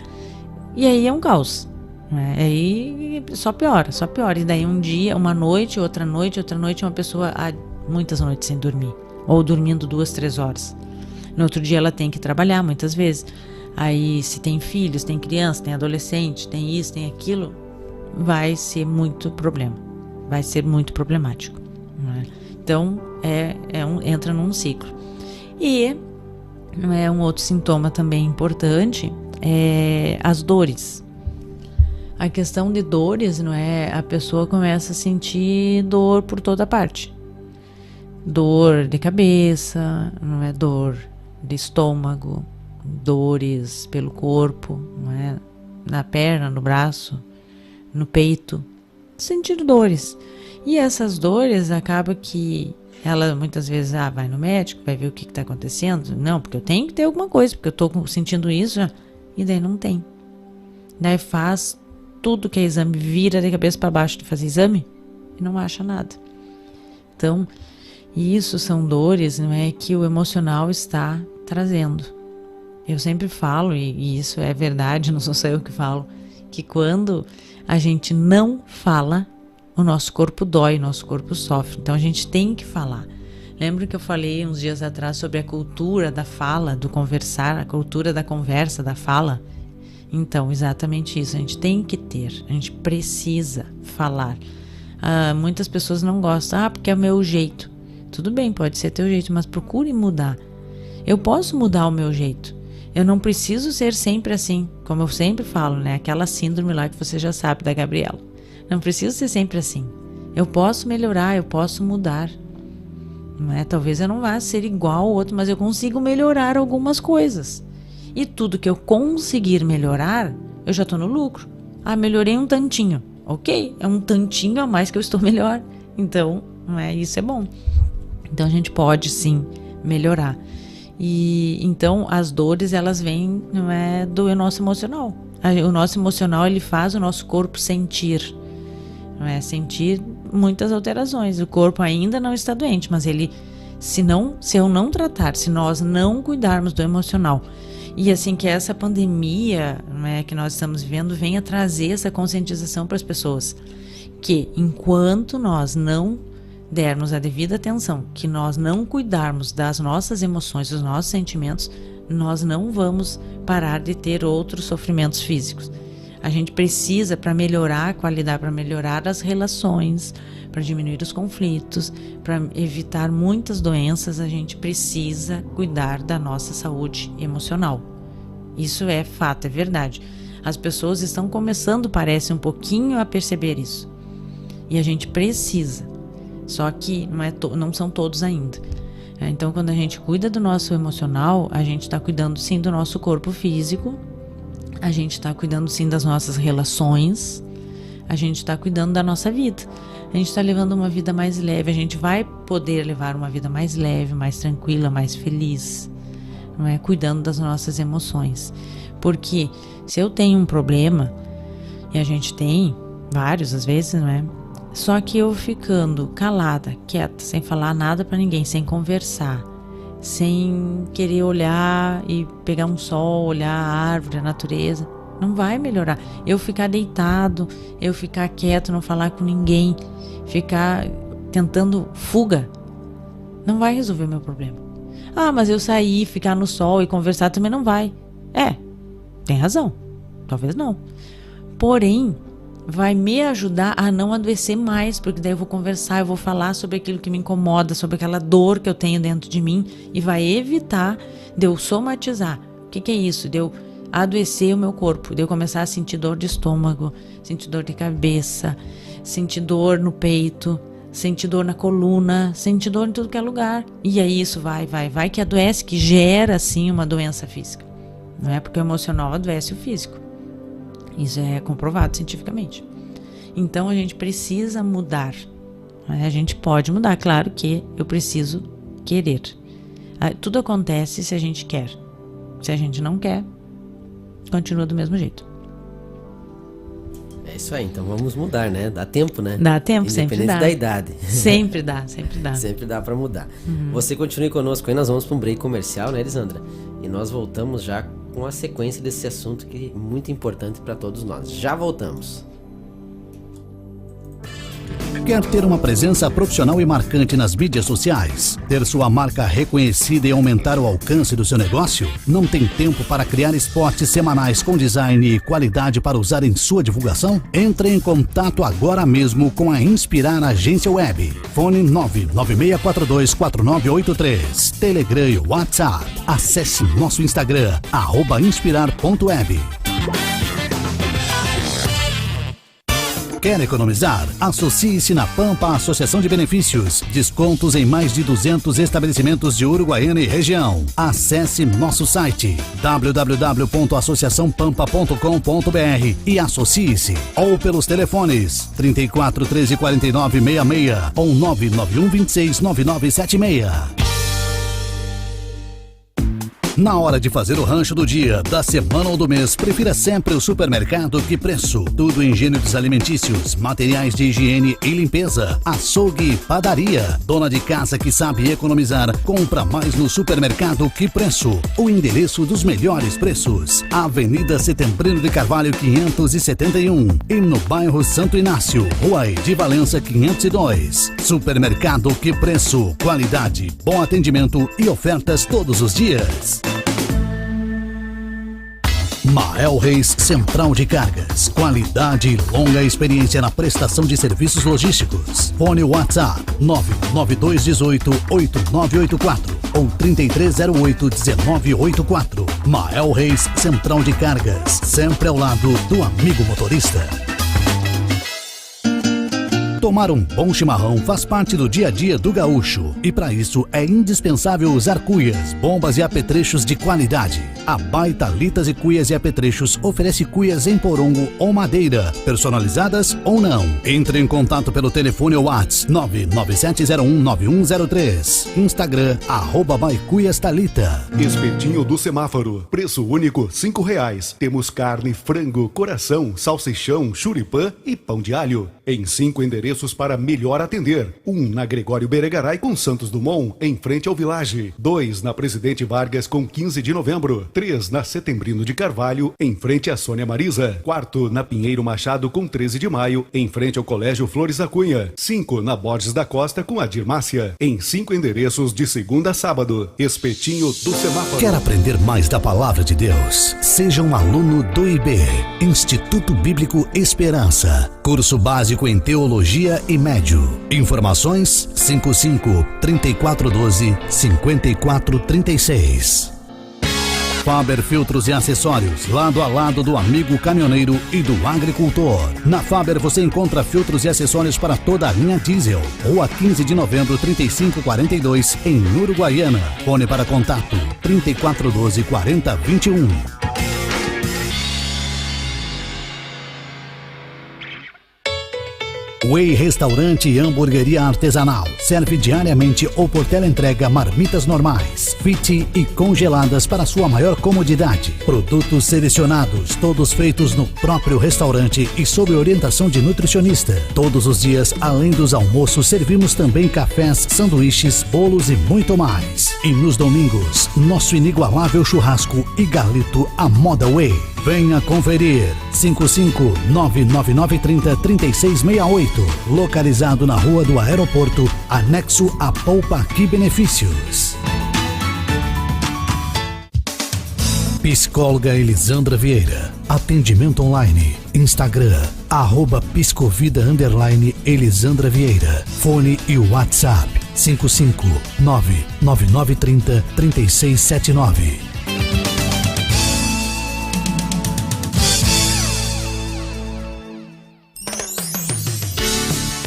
E aí é um caos. Né? Aí só piora. E daí um dia, uma noite, outra noite, uma pessoa há muitas noites sem dormir. Ou dormindo 2, 3 horas. No outro dia ela tem que trabalhar muitas vezes. Aí se tem filhos, tem criança, tem adolescente, tem isso, tem aquilo, vai ser muito problema. Vai ser muito problemático. Né? Então entra num ciclo. E um outro sintoma também importante é as dores. A questão de dores, não é? A pessoa começa a sentir dor por toda parte. Dor de cabeça, não é? Dor de estômago, dores pelo corpo, não é? Na perna, no braço, no peito. Sentir dores. E essas dores acaba que ela muitas vezes vai no médico, vai ver o que está acontecendo. Não, porque eu tenho que ter alguma coisa, porque eu estou sentindo isso já. E daí não tem. Daí faz tudo que é exame, vira de cabeça para baixo de fazer exame e não acha nada. Então, isso são dores, não é, que o emocional está trazendo. Eu sempre falo, e isso é verdade, não sou só eu que falo, que quando a gente não fala, o nosso corpo dói, o nosso corpo sofre. Então a gente tem que falar. Lembra que eu falei uns dias atrás sobre a cultura da fala, do conversar, a cultura da conversa, da fala? Então, exatamente isso. A gente tem que ter, a gente precisa falar. Muitas pessoas não gostam, porque é o meu jeito. Tudo bem, pode ser teu jeito, mas procure mudar. Eu posso mudar o meu jeito. Eu não preciso ser sempre assim, como eu sempre falo, né? Aquela síndrome lá que você já sabe da Gabriela. Não preciso ser sempre assim. Eu posso melhorar, eu posso mudar. Não é? Talvez eu não vá ser igual ao outro, mas eu consigo melhorar algumas coisas. E tudo que eu conseguir melhorar, eu já estou no lucro. Melhorei um tantinho. Ok, é um tantinho a mais que eu estou melhor. Então, não é? Isso é bom. Então a gente pode sim melhorar. E então as dores elas vêm, não é, do nosso emocional. O nosso emocional ele faz o nosso corpo sentir. Não é? Sentir muitas alterações. O corpo ainda não está doente, mas ele, se eu não tratar, se nós não cuidarmos do emocional, e assim que essa pandemia, não é, que nós estamos vivendo venha trazer essa conscientização para as pessoas, que enquanto nós não dermos a devida atenção, que nós não cuidarmos das nossas emoções, dos nossos sentimentos, nós não vamos parar de ter outros sofrimentos físicos. A gente precisa, para melhorar a qualidade, para melhorar as relações, para diminuir os conflitos, para evitar muitas doenças, a gente precisa cuidar da nossa saúde emocional. Isso é fato, é verdade. As pessoas estão começando, parece, um pouquinho a perceber isso. E a gente precisa. Só que não são todos ainda. Então, quando a gente cuida do nosso emocional, a gente está cuidando sim do nosso corpo físico, a gente está cuidando sim das nossas relações, a gente está cuidando da nossa vida. A gente está levando uma vida mais leve, a gente vai poder levar uma vida mais leve, mais tranquila, mais feliz, não é? Cuidando das nossas emoções. Porque se eu tenho um problema, e a gente tem vários às vezes, não é? Só que eu ficando calada, quieta, sem falar nada para ninguém, sem conversar, sem querer olhar e pegar um sol, olhar a árvore, a natureza, Não vai melhorar. Eu ficar deitado, eu ficar quieto, não falar com ninguém, ficar tentando fuga, não vai resolver o meu problema. Mas eu sair, ficar no sol e conversar também não vai. Tem razão. Talvez não. Porém, vai me ajudar a não adoecer mais, porque daí eu vou conversar, eu vou falar sobre aquilo que me incomoda, sobre aquela dor que eu tenho dentro de mim, e vai evitar de eu somatizar. O que é isso? De eu adoecer o meu corpo, de eu começar a sentir dor de estômago, sentir dor de cabeça, sentir dor no peito, sentir dor na coluna, sentir dor em tudo que é lugar. E aí isso vai que adoece, que gera assim uma doença física. Não é porque o emocional adoece o físico. Isso é comprovado cientificamente. Então a gente precisa mudar. A gente pode mudar, claro que eu preciso querer. Tudo acontece se a gente quer. Se a gente não quer, continua do mesmo jeito. É isso aí, então vamos mudar, né? Dá tempo, né? Dá tempo, sempre dá. Independente da idade. Sempre dá, sempre dá. Sempre dá pra mudar. Você continue conosco aí, nós vamos pra um break comercial, né, Elisandra? E nós voltamos já com a sequência desse assunto que é muito importante para todos nós. Já voltamos. Quer ter uma presença profissional e marcante nas mídias sociais? Ter sua marca reconhecida e aumentar o alcance do seu negócio? Não tem tempo para criar spots semanais com design e qualidade para usar em sua divulgação? Entre em contato agora mesmo com a Inspirar Agência Web. Fone 996424983. Telegram e WhatsApp. Acesse nosso Instagram, @inspirar.web. Quer economizar? Associe-se na Pampa Associação de Benefícios. Descontos em mais de 200 estabelecimentos de Uruguaiana e região. Acesse nosso site www.associaçãopampa.com.br e associe-se. Ou pelos telefones 34 13 49 66 ou 991 26 9976. Na hora de fazer o rancho do dia, da semana ou do mês, prefira sempre o Supermercado Que Preço. Tudo em gêneros alimentícios, materiais de higiene e limpeza, açougue e padaria. Dona de casa que sabe economizar, compra mais no Supermercado Que Preço. O endereço dos melhores preços. Avenida Setembrino de Carvalho 571 e no bairro Santo Inácio, Rua de Valença 502. Supermercado Que Preço. Qualidade, bom atendimento e ofertas todos os dias. Mael Reis Central de Cargas. Qualidade e longa experiência na prestação de serviços logísticos. Fone WhatsApp 99218-8984 ou 3308-1984. Mael Reis Central de Cargas. Sempre ao lado do amigo motorista. Tomar um bom chimarrão faz parte do dia a dia do gaúcho e para isso é indispensável usar cuias, bombas e apetrechos de qualidade. A Baitalitas e Cuias e Apetrechos oferece cuias em porongo ou madeira, personalizadas ou não. Entre em contato pelo telefone ou WhatsApp 997019103. Instagram @baicuiastalita. Espetinho do Semáforo. Preço único R$5. Temos carne, frango, coração, salsichão, churipã e pão de alho. Em 5 endereços para melhor atender. 1 na Gregório Beregaray com Santos Dumont, em frente ao Village. 2 na Presidente Vargas com 15 de novembro. 3 na Setembrino de Carvalho, em frente à Sônia Marisa. 4 na Pinheiro Machado com 13 de maio, em frente ao Colégio Flores da Cunha. 5 na Borges da Costa com Adir Márcia. Em 5 endereços de segunda a sábado. Espetinho do Semáforo. Quer aprender mais da Palavra de Deus? Seja um aluno do IB, Instituto Bíblico Esperança. Curso básico em Teologia e Médio. Informações 55-3412-5436. Faber Filtros e Acessórios, lado a lado do amigo caminhoneiro e do agricultor. Na Faber você encontra filtros e acessórios para toda a linha diesel. Rua 15 de novembro, 3542, em Uruguaiana. Fone para contato 3412-4021. Way Restaurante e Hamburgueria Artesanal. Serve diariamente ou por teleentrega marmitas normais, fit e congeladas para sua maior comodidade. Produtos selecionados, todos feitos no próprio restaurante e sob orientação de nutricionista. Todos os dias, além dos almoços, servimos também cafés, sanduíches, bolos e muito mais. E nos domingos, nosso inigualável churrasco e galito à moda Way. Venha conferir. 55999303668. Localizado na Rua do Aeroporto, anexo a Poupa Aqui Benefícios. Psicóloga Elisandra Vieira. Atendimento online. Instagram, @piscovida_Elisandra Vieira. Fone e WhatsApp, 55999303679.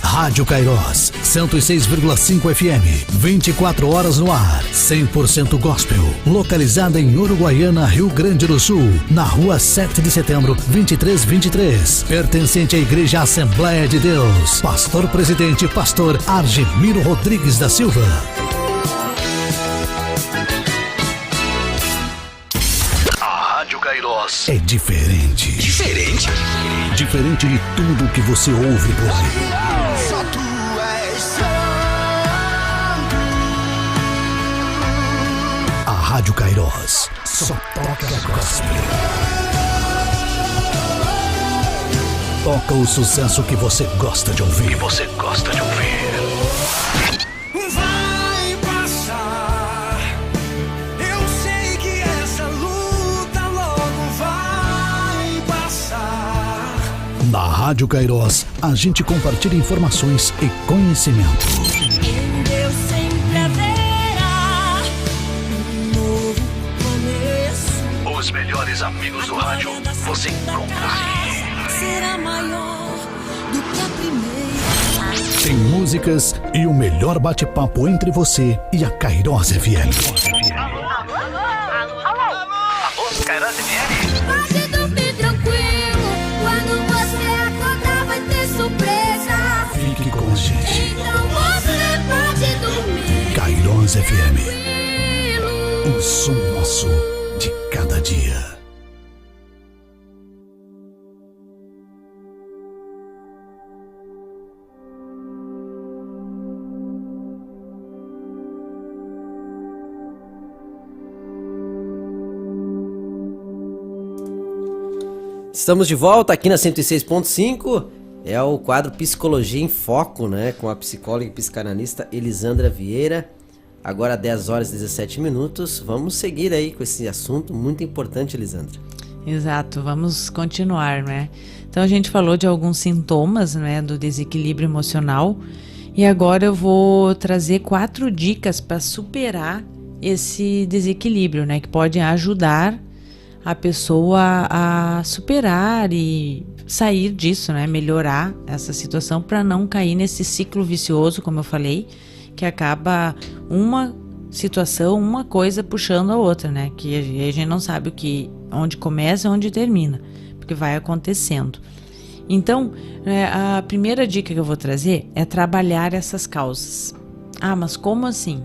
Rádio Kairos, 106,5 FM, 24 horas no ar, 100% gospel, localizada em Uruguaiana, Rio Grande do Sul, na rua 7 de setembro, 2323, pertencente à Igreja Assembleia de Deus, pastor-presidente, pastor Argemiro Rodrigues da Silva. A Rádio Kairos é diferente. Diferente? Diferente de tudo que você ouve por aí. Só tu és santo. A Rádio Kairos só toca gospel. Toca o sucesso que você gosta de ouvir. Vai passar. Eu sei que essa luta logo vai passar. Na Rádio Kairos, a gente compartilha informações e conhecimento. Em Deus sempre haverá um novo começo. Os melhores amigos do rádio você encontra aqui. Será maior do que a primeira. Tem músicas e o melhor bate-papo entre você e a Kairos FM. Pode dormir tranquilo. Quando você acordar vai ter surpresa. Fique com a gente. Então você pode dormir Kairos FM, tranquilo. o som nosso de cada dia. Estamos de volta aqui na 106.5, é o quadro Psicologia em Foco, né, com a psicóloga e psicanalista Elisandra Vieira. Agora 10 horas e 17 minutos, vamos seguir aí com esse assunto muito importante, Elisandra. Exato, vamos continuar, né? Então a gente falou de alguns sintomas, né, do desequilíbrio emocional, e agora eu vou trazer 4 dicas para superar esse desequilíbrio, né, que podem ajudar a pessoa a superar e sair disso, né? Melhorar essa situação para não cair nesse ciclo vicioso, como eu falei, que acaba uma situação, uma coisa puxando a outra, né? Que a gente não sabe onde começa e onde termina, porque vai acontecendo. Então, a primeira dica que eu vou trazer é trabalhar essas causas. Ah, mas como assim?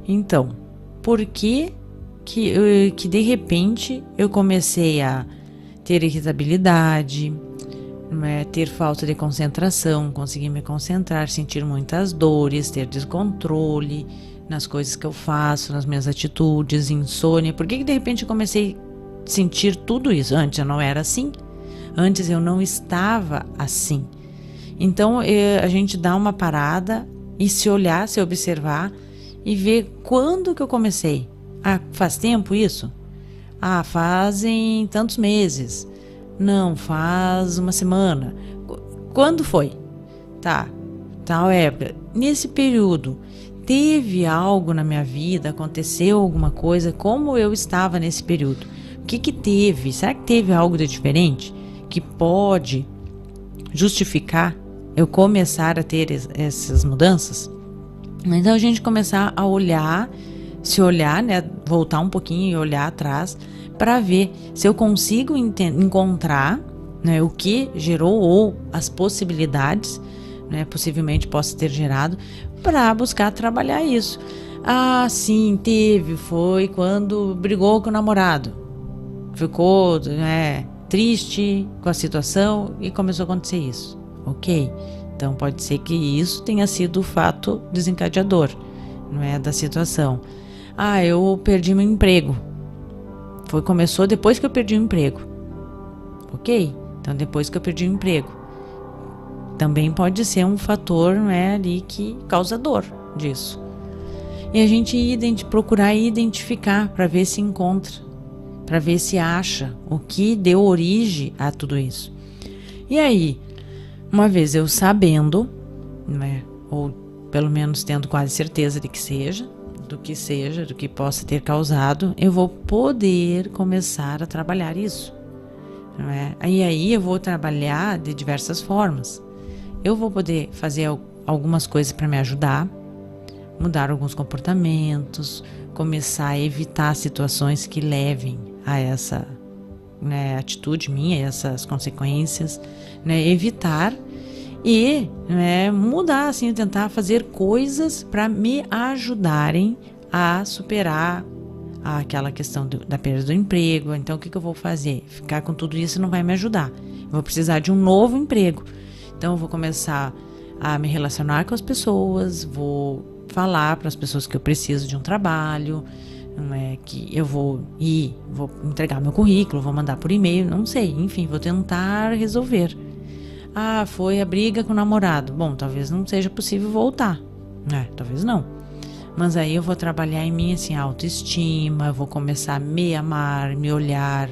Então, por que de repente eu comecei a ter irritabilidade, ter falta de concentração, conseguir me concentrar, sentir muitas dores, ter descontrole nas coisas que eu faço, nas minhas atitudes, insônia. Por que de repente eu comecei a sentir tudo isso? Antes eu não era assim, antes eu não estava assim. Então a gente dá uma parada e se olhar, se observar e ver quando que eu comecei. Ah, faz tempo isso? Ah, fazem tantos meses. Não, faz uma semana. Quando foi? Tá, tal época. Nesse período, teve algo na minha vida? Aconteceu alguma coisa? Como eu estava nesse período? O que teve? Será que teve algo de diferente que pode justificar eu começar a ter essas mudanças? Então a gente começar a olhar, se olhar, né, voltar um pouquinho e olhar atrás para ver se eu consigo encontrar, né, o que gerou ou as possibilidades, né, possivelmente possa ter gerado, para buscar trabalhar isso. Ah, sim, foi quando brigou com o namorado, ficou, né, triste com a situação e começou a acontecer isso. Ok, então pode ser que isso tenha sido o fato desencadeador, não é, da situação. Ah, eu perdi meu emprego. Começou depois que eu perdi o emprego. ok. Então, depois que eu perdi o emprego, também pode ser um fator, né, ali que causador disso. E a gente procurar identificar para ver se encontra, para ver se acha o que deu origem a tudo isso. E aí, uma vez eu sabendo, né, ou pelo menos tendo quase certeza de que seja, do que possa ter causado, eu vou poder começar a trabalhar isso. Não é? E aí eu vou trabalhar de diversas formas. Eu vou poder fazer algumas coisas para me ajudar, mudar alguns comportamentos, começar a evitar situações que levem a essa, né, atitude minha, essas consequências, né, evitar e, né, mudar, assim, tentar fazer coisas para me ajudarem a superar aquela questão da perda do emprego. Então, o que eu vou fazer? Ficar com tudo isso não vai me ajudar. Eu vou precisar de um novo emprego. Então, eu vou começar a me relacionar com as pessoas, vou falar para as pessoas que eu preciso de um trabalho, não é, que eu vou entregar meu currículo, vou mandar por e-mail, não sei, enfim, vou tentar resolver. Ah, foi a briga com o namorado. Bom, talvez não seja possível voltar, né? Talvez não. Mas aí eu vou trabalhar em mim, assim, autoestima, eu vou começar a me amar, me olhar,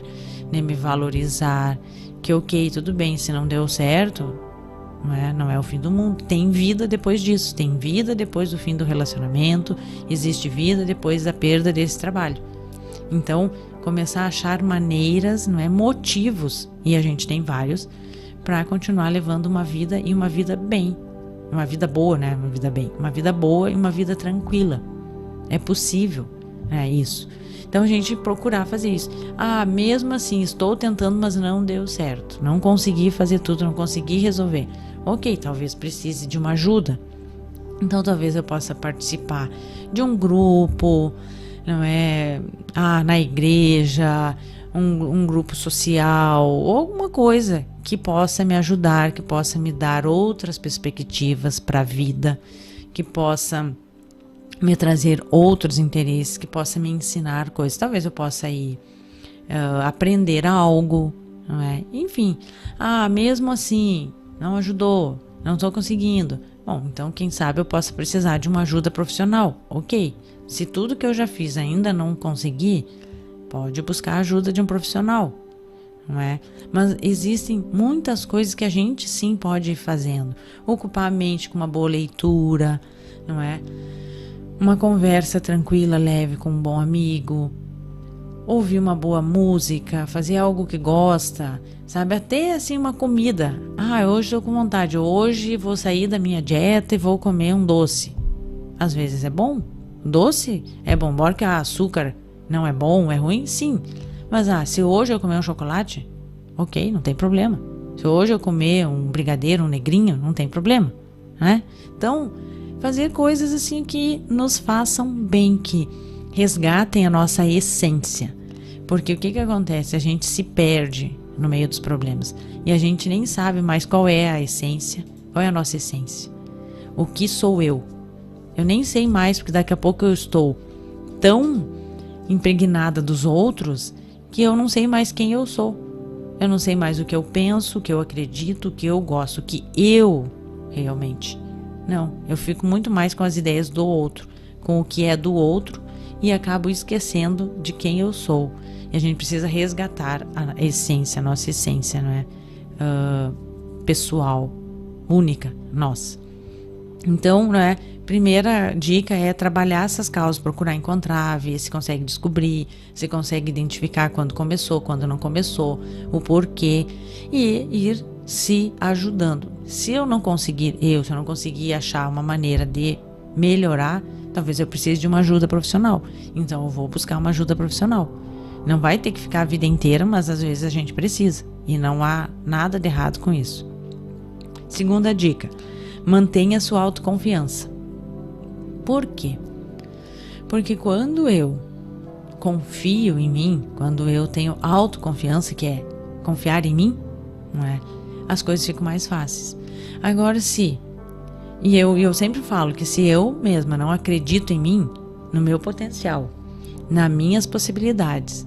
né, me valorizar, que ok, tudo bem, se não deu certo, não é o fim do mundo. Tem vida depois disso, tem vida depois do fim do relacionamento, existe vida depois da perda desse trabalho. Então, começar a achar maneiras, não é, motivos, e a gente tem vários, para continuar levando uma vida e uma vida bem. Uma vida boa, né? Uma vida bem. Uma vida boa e uma vida tranquila. É possível, é isso. Então a gente procurar fazer isso. Ah, mesmo assim, estou tentando, mas não deu certo. Não consegui fazer tudo, não consegui resolver. Ok, talvez precise de uma ajuda. Então talvez eu possa participar de um grupo, não é? Na igreja, um grupo social, ou alguma coisa que possa me ajudar, que possa me dar outras perspectivas para a vida, que possa me trazer outros interesses, que possa me ensinar coisas. Talvez eu possa ir aprender algo, não é? Enfim, mesmo assim, não ajudou, não estou conseguindo. Bom, então quem sabe eu possa precisar de uma ajuda profissional. Ok, se tudo que eu já fiz ainda não consegui, pode buscar a ajuda de um profissional, não é? Mas existem muitas coisas que a gente sim pode ir fazendo. Ocupar a mente com uma boa leitura, não é? Uma conversa tranquila, leve com um bom amigo, ouvir uma boa música, fazer algo que gosta, sabe? Até assim uma comida. Hoje estou com vontade, hoje vou sair da minha dieta e vou comer um doce. Às vezes é bom, doce é bom, embora que açúcar não é bom, é ruim, sim. Mas se hoje eu comer um chocolate, ok, não tem problema. Se hoje eu comer um brigadeiro, um negrinho, não tem problema, né? Então, fazer coisas assim que nos façam bem, que resgatem a nossa essência. Porque o que acontece? A gente se perde no meio dos problemas e a gente nem sabe mais qual é a essência, qual é a nossa essência. O que sou eu? Eu nem sei mais, porque daqui a pouco eu estou tão impregnada dos outros que eu não sei mais quem eu sou. Eu não sei mais o que eu penso, o que eu acredito, o que eu gosto, o que eu realmente. Não, eu fico muito mais com as ideias do outro, com o que é do outro, e acabo esquecendo de quem eu sou. E a gente precisa resgatar a essência, a nossa essência, não é? Pessoal, única, nossa. Então, né, primeira dica é trabalhar essas causas, procurar encontrar, ver se consegue descobrir, se consegue identificar quando começou, quando não começou, o porquê, e ir se ajudando. Se eu não conseguir achar uma maneira de melhorar, talvez eu precise de uma ajuda profissional. Então eu vou buscar uma ajuda profissional. Não vai ter que ficar a vida inteira, mas às vezes a gente precisa. E não há nada de errado com isso. Segunda dica: mantenha sua autoconfiança. Por quê? Porque quando eu confio em mim, quando eu tenho autoconfiança, que é confiar em mim, não é? As coisas ficam mais fáceis. Agora, eu sempre falo que se eu mesma não acredito em mim, no meu potencial, nas minhas possibilidades,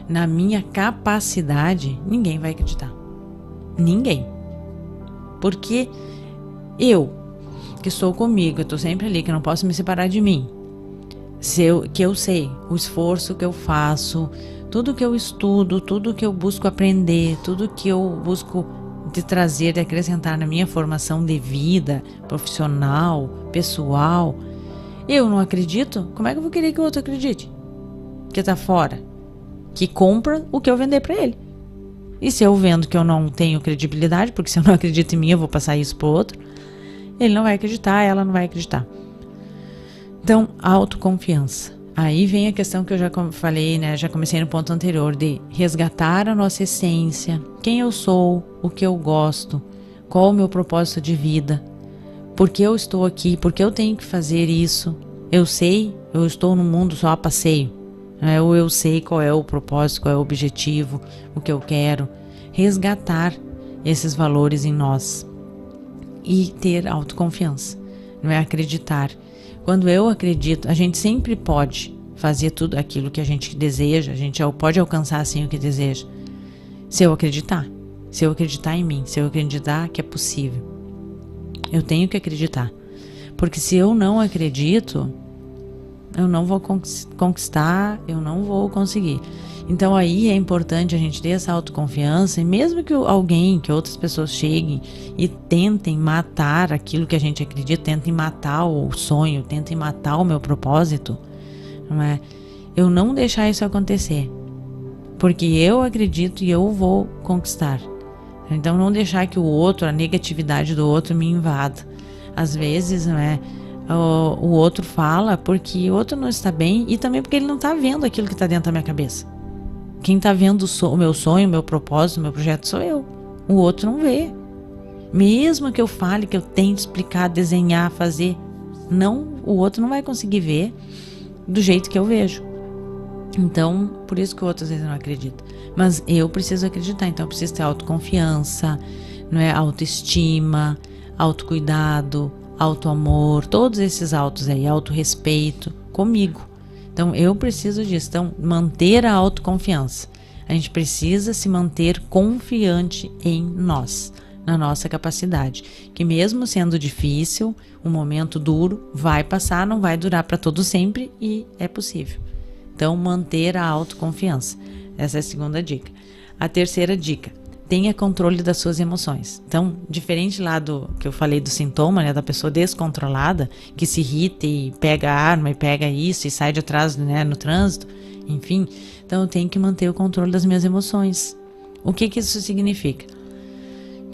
na minha capacidade, ninguém vai acreditar. Ninguém. Porque eu, que estou comigo, eu estou sempre ali, que eu não posso me separar de mim, que eu sei o esforço que eu faço, tudo que eu estudo, tudo que eu busco aprender, tudo que eu busco de trazer, de acrescentar na minha formação de vida, profissional, pessoal, eu não acredito, como é que eu vou querer que o outro acredite? Que tá fora, que compra o que eu vender para ele. E se eu vendo que eu não tenho credibilidade, porque se eu não acredito em mim, eu vou passar isso pro outro, ele não vai acreditar, ela não vai acreditar. Então, autoconfiança. Aí vem a questão que eu já falei, né? Já comecei no ponto anterior, de resgatar a nossa essência, quem eu sou, o que eu gosto, qual o meu propósito de vida, por que eu estou aqui, por que eu tenho que fazer isso. Eu sei, eu estou no mundo só a passeio, né? Ou eu sei qual é o propósito, qual é o objetivo, o que eu quero. Resgatar esses valores em nós e ter autoconfiança, não é acreditar. Quando eu acredito, a gente sempre pode fazer tudo aquilo que a gente deseja, a gente pode alcançar assim o que deseja, se eu acreditar em mim, se eu acreditar que é possível. Eu tenho que acreditar, porque se eu não acredito, eu não vou conquistar, eu não vou conseguir. Então aí é importante a gente ter essa autoconfiança, e mesmo que outras pessoas cheguem e tentem matar aquilo que a gente acredita, tentem matar o sonho, tentem matar o meu propósito, não é? Eu não deixar isso acontecer, porque eu acredito e eu vou conquistar. Então não deixar que o outro, a negatividade do outro me invada. Às vezes, não é? O outro fala porque o outro não está bem, e também porque ele não está vendo aquilo que está dentro da minha cabeça. Quem está vendo o meu sonho, o meu propósito, o meu projeto sou eu. O outro não vê. Mesmo que eu fale que eu tenho que explicar, desenhar, fazer, o outro não vai conseguir ver do jeito que eu vejo. Então, por isso que o outro às vezes não acredita. Mas eu preciso acreditar, então eu preciso ter autoconfiança, não é? Autoestima, autocuidado, autoamor, todos esses autos aí, autorrespeito comigo. Então, eu preciso disso. Então, manter a autoconfiança. A gente precisa se manter confiante em nós, na nossa capacidade. Que mesmo sendo difícil, um momento duro, vai passar, não vai durar para todo sempre, e é possível. Então, manter a autoconfiança. Essa é a segunda dica. A terceira dica: tenha controle das suas emoções. Então, diferente lá do que eu falei do sintoma, né, da pessoa descontrolada, que se irrita e pega a arma e pega isso e sai de atrás, né, no trânsito, enfim. Então, eu tenho que manter o controle das minhas emoções. O que isso significa?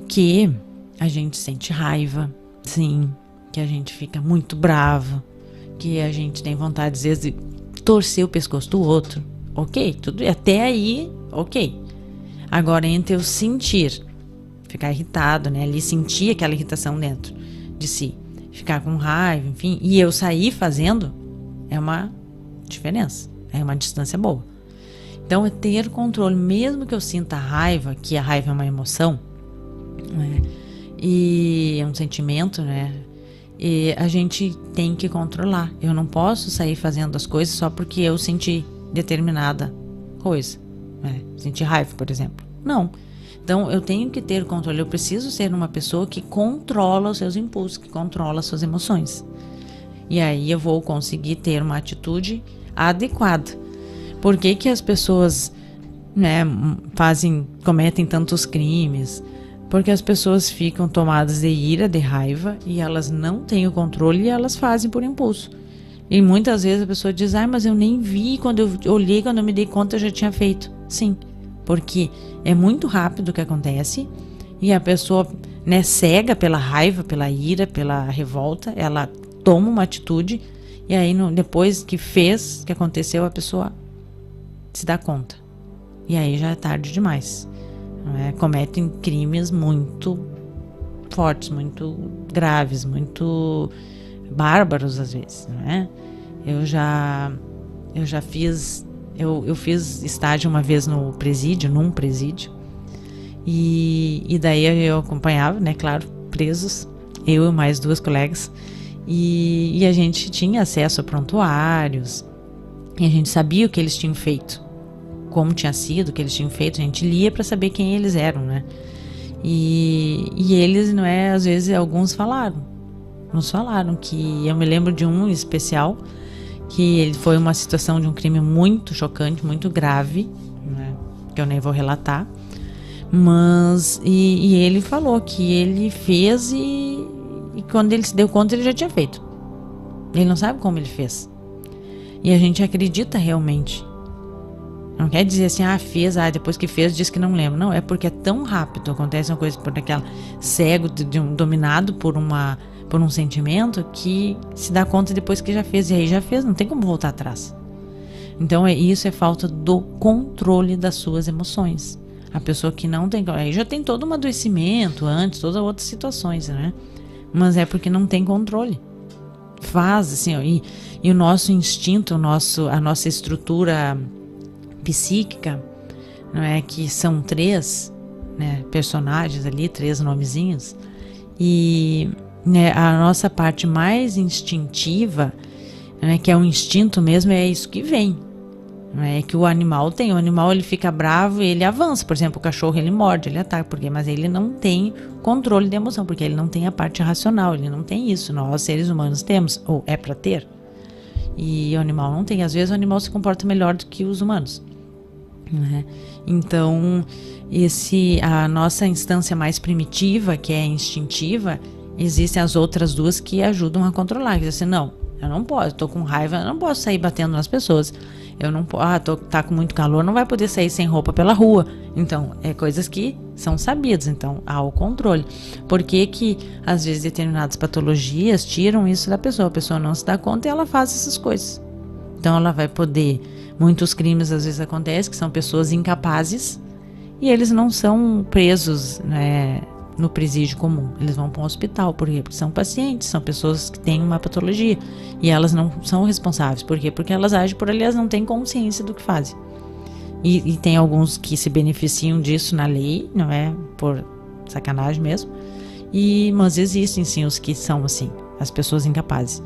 Que a gente sente raiva, sim, que a gente fica muito bravo, que a gente tem vontade, às vezes, de torcer o pescoço do outro. Ok, tudo até aí, ok. Agora, entre eu sentir, ficar irritado, né, ali sentir aquela irritação dentro de si, ficar com raiva, enfim, e eu sair fazendo, é uma diferença, é uma distância boa. Então, é ter controle, mesmo que eu sinta raiva, que a raiva é uma emoção, né, e é um sentimento, né, e a gente tem que controlar. Eu não posso sair fazendo as coisas só porque eu senti determinada coisa, né? Sentir raiva, por exemplo. Não. Então, eu tenho que ter controle. Eu preciso ser uma pessoa que controla os seus impulsos, que controla as suas emoções. E aí eu vou conseguir ter uma atitude adequada. Por que que as pessoas, né, cometem tantos crimes? Porque as pessoas ficam tomadas de ira, de raiva, e elas não têm o controle e elas fazem por impulso. E muitas vezes a pessoa diz: mas eu nem vi, quando eu olhei, quando eu me dei conta, eu já tinha feito. Sim, porque é muito rápido o que acontece, e a pessoa, né, cega pela raiva, pela ira, pela revolta, ela toma uma atitude, e aí depois que aconteceu, a pessoa se dá conta. E aí já é tarde demais. Né? Cometem crimes muito fortes, muito graves, muito bárbaros às vezes, né? Eu já fiz estágio uma vez num presídio, e daí eu acompanhava, né, claro, presos, eu e mais 2 colegas, e a gente tinha acesso a prontuários, e a gente sabia o que eles tinham feito, como tinha sido, o que eles tinham feito, a gente lia para saber quem eles eram, né? E eles, não é, às vezes alguns nos falaram que, eu me lembro de um especial, que ele foi uma situação de um crime muito chocante, muito grave, né, que eu nem vou relatar, mas e ele falou que ele fez e quando ele se deu conta ele já tinha feito. Ele não sabe como ele fez. E a gente acredita realmente. Não quer dizer assim, fez, depois que fez diz que não lembra. Não, é porque é tão rápido, acontece uma coisa por aquela cego, dominado por um sentimento, que se dá conta depois que já fez. E aí já fez, não tem como voltar atrás. Então isso é falta do controle das suas emoções. A pessoa que não tem, aí já tem todo um adoecimento antes, todas outras situações, né? Mas é porque não tem controle. Faz assim, ó, e o nosso instinto, a nossa estrutura psíquica, não é, que são 3, né, personagens ali, 3 nomezinhos, e, né, a nossa parte mais instintiva, né, que é o instinto mesmo, é isso que vem, não é que o animal tem. O animal, ele fica bravo e ele avança. Por exemplo, o cachorro, ele morde, ele ataca, mas ele não tem controle de emoção, porque ele não tem a parte racional, ele não tem isso. Nós, seres humanos, temos, ou é para ter, e o animal não tem. Às vezes o animal se comporta melhor do que os humanos, né? Então a nossa instância mais primitiva, que é instintiva, existem as outras 2 que ajudam a controlar. Que dizem assim, não, eu não posso, tô com raiva, eu não posso sair batendo nas pessoas, eu não posso, tá com muito calor, não vai poder sair sem roupa pela rua. Então, é coisas que são sabidas, então há o controle. Por que às vezes determinadas patologias tiram isso da pessoa? A pessoa não se dá conta e ela faz essas coisas. Então ela vai poder, muitos crimes às vezes acontecem, que são pessoas incapazes, e eles não são presos, né, no presídio comum, eles vão para um hospital. Por quê? Porque são pacientes, são pessoas que têm uma patologia, e elas não são responsáveis. Por quê? Porque elas agem por ali, elas não têm consciência do que fazem. E tem alguns que se beneficiam disso na lei, não é por sacanagem mesmo, mas existem sim os que são assim, as pessoas incapazes.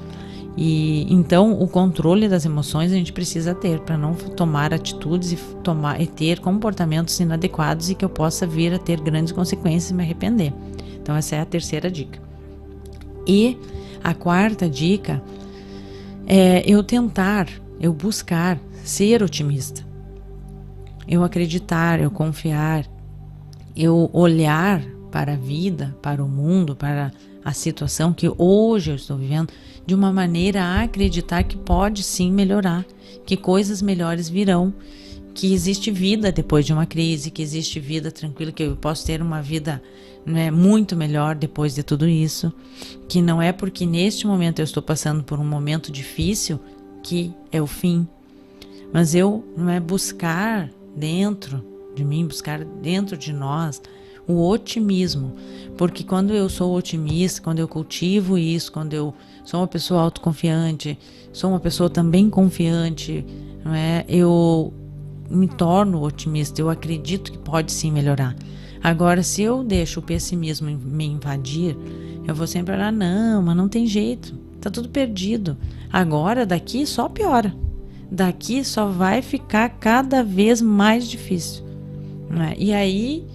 E então o controle das emoções a gente precisa ter, para não tomar atitudes e ter comportamentos inadequados e que eu possa vir a ter grandes consequências e me arrepender. Então essa é a 3ª dica. E a 4ª dica é eu buscar ser otimista, eu acreditar, eu confiar, eu olhar para a vida, para o mundo, para a situação que hoje eu estou vivendo, de uma maneira a acreditar que pode sim melhorar, que coisas melhores virão, que existe vida depois de uma crise, que existe vida tranquila, que eu posso ter uma vida, né, muito melhor depois de tudo isso, que não é porque neste momento eu estou passando por um momento difícil que é o fim, mas eu, não é, buscar dentro de mim, buscar dentro de nós o otimismo, porque quando eu sou otimista, quando eu cultivo isso, quando eu sou uma pessoa autoconfiante, sou uma pessoa também confiante, não é? Eu me torno otimista, eu acredito que pode sim melhorar. Agora, se eu deixo o pessimismo me invadir, eu vou sempre falar, não, mas não tem jeito, tá tudo perdido. Agora, daqui só piora, daqui só vai ficar cada vez mais difícil, não é? E aí,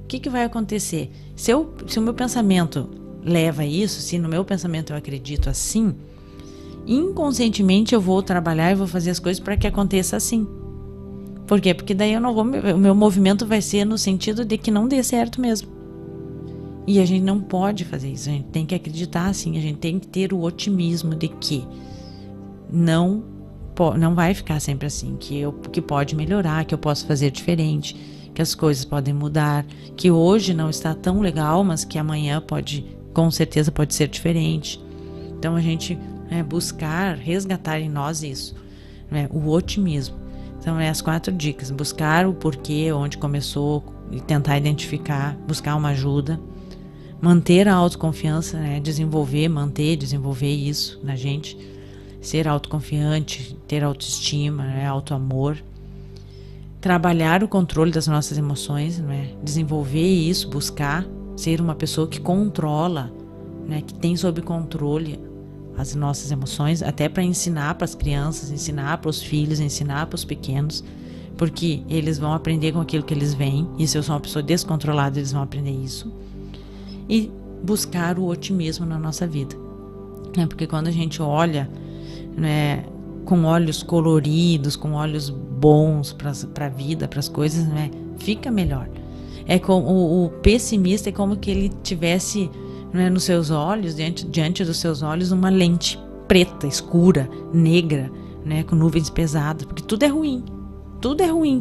o que vai acontecer? Se o meu pensamento leva a isso, se no meu pensamento eu acredito assim, inconscientemente eu vou trabalhar e vou fazer as coisas para que aconteça assim. Por quê? Porque daí o meu movimento vai ser no sentido de que não dê certo mesmo. E a gente não pode fazer isso, a gente tem que acreditar assim, a gente tem que ter o otimismo de que não vai ficar sempre assim, que pode melhorar, que eu posso fazer diferente, que as coisas podem mudar, que hoje não está tão legal, mas que amanhã com certeza pode ser diferente. Então a gente buscar, resgatar em nós isso, né, o otimismo. Então as 4 dicas: buscar o porquê, onde começou e tentar identificar, buscar uma ajuda, manter a autoconfiança, né, desenvolver isso na gente, ser autoconfiante, ter autoestima, né, autoamor, trabalhar o controle das nossas emoções, né? Desenvolver isso, buscar ser uma pessoa que controla, né? Que tem sob controle as nossas emoções, até para ensinar para as crianças, ensinar para os filhos, ensinar para os pequenos, porque eles vão aprender com aquilo que eles veem, e se eu sou uma pessoa descontrolada, eles vão aprender isso. E buscar o otimismo na nossa vida, né? Porque quando a gente olha, né, com olhos coloridos, com olhos bons para a vida, para as coisas, né, fica melhor. É como o pessimista, é como que ele tivesse, né, nos seus olhos, diante dos seus olhos, uma lente preta, escura, negra, né, com nuvens pesadas, porque tudo é ruim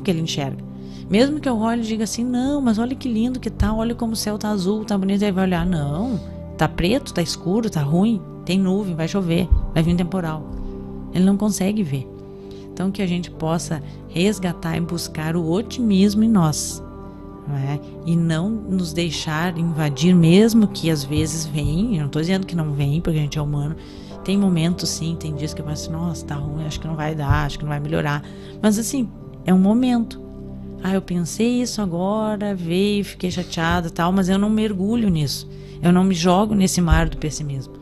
que ele enxerga. Mesmo que eu olhe e diga assim, não, mas olha que lindo que tá, olha como o céu tá azul, tá bonito, aí vai olhar, não, tá preto, tá escuro, tá ruim, tem nuvem, vai chover, vai vir um temporal. Ele não consegue ver. Então que a gente possa resgatar e buscar o otimismo em nós, não é? E não nos deixar invadir, mesmo que às vezes vem, eu não estou dizendo que não vem, porque a gente é humano, tem momentos sim, tem dias que eu penso, nossa, tá ruim, acho que não vai dar, acho que não vai melhorar, mas assim, é um momento. Eu pensei isso agora, veio, fiquei chateada e tal, mas eu não mergulho nisso, eu não me jogo nesse mar do pessimismo.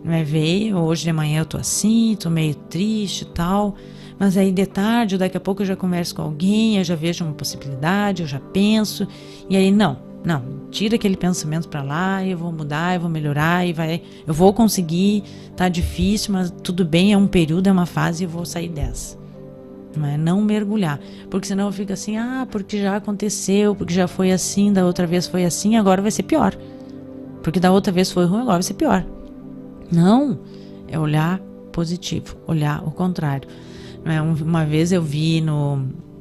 Não é, veio, hoje de manhã eu tô assim, tô meio triste e tal, mas aí de tarde, daqui a pouco eu já converso com alguém, eu já vejo uma possibilidade, eu já penso, e aí não, tira aquele pensamento pra lá, eu vou mudar, eu vou melhorar, eu vou conseguir, tá difícil, mas tudo bem, é um período, é uma fase e eu vou sair dessa. Não mergulhar, porque senão eu fico assim, porque já aconteceu, porque já foi assim, da outra vez foi assim, agora vai ser pior, porque da outra vez foi ruim, agora vai ser pior. Não, é olhar positivo, olhar o contrário. Uma vez eu vi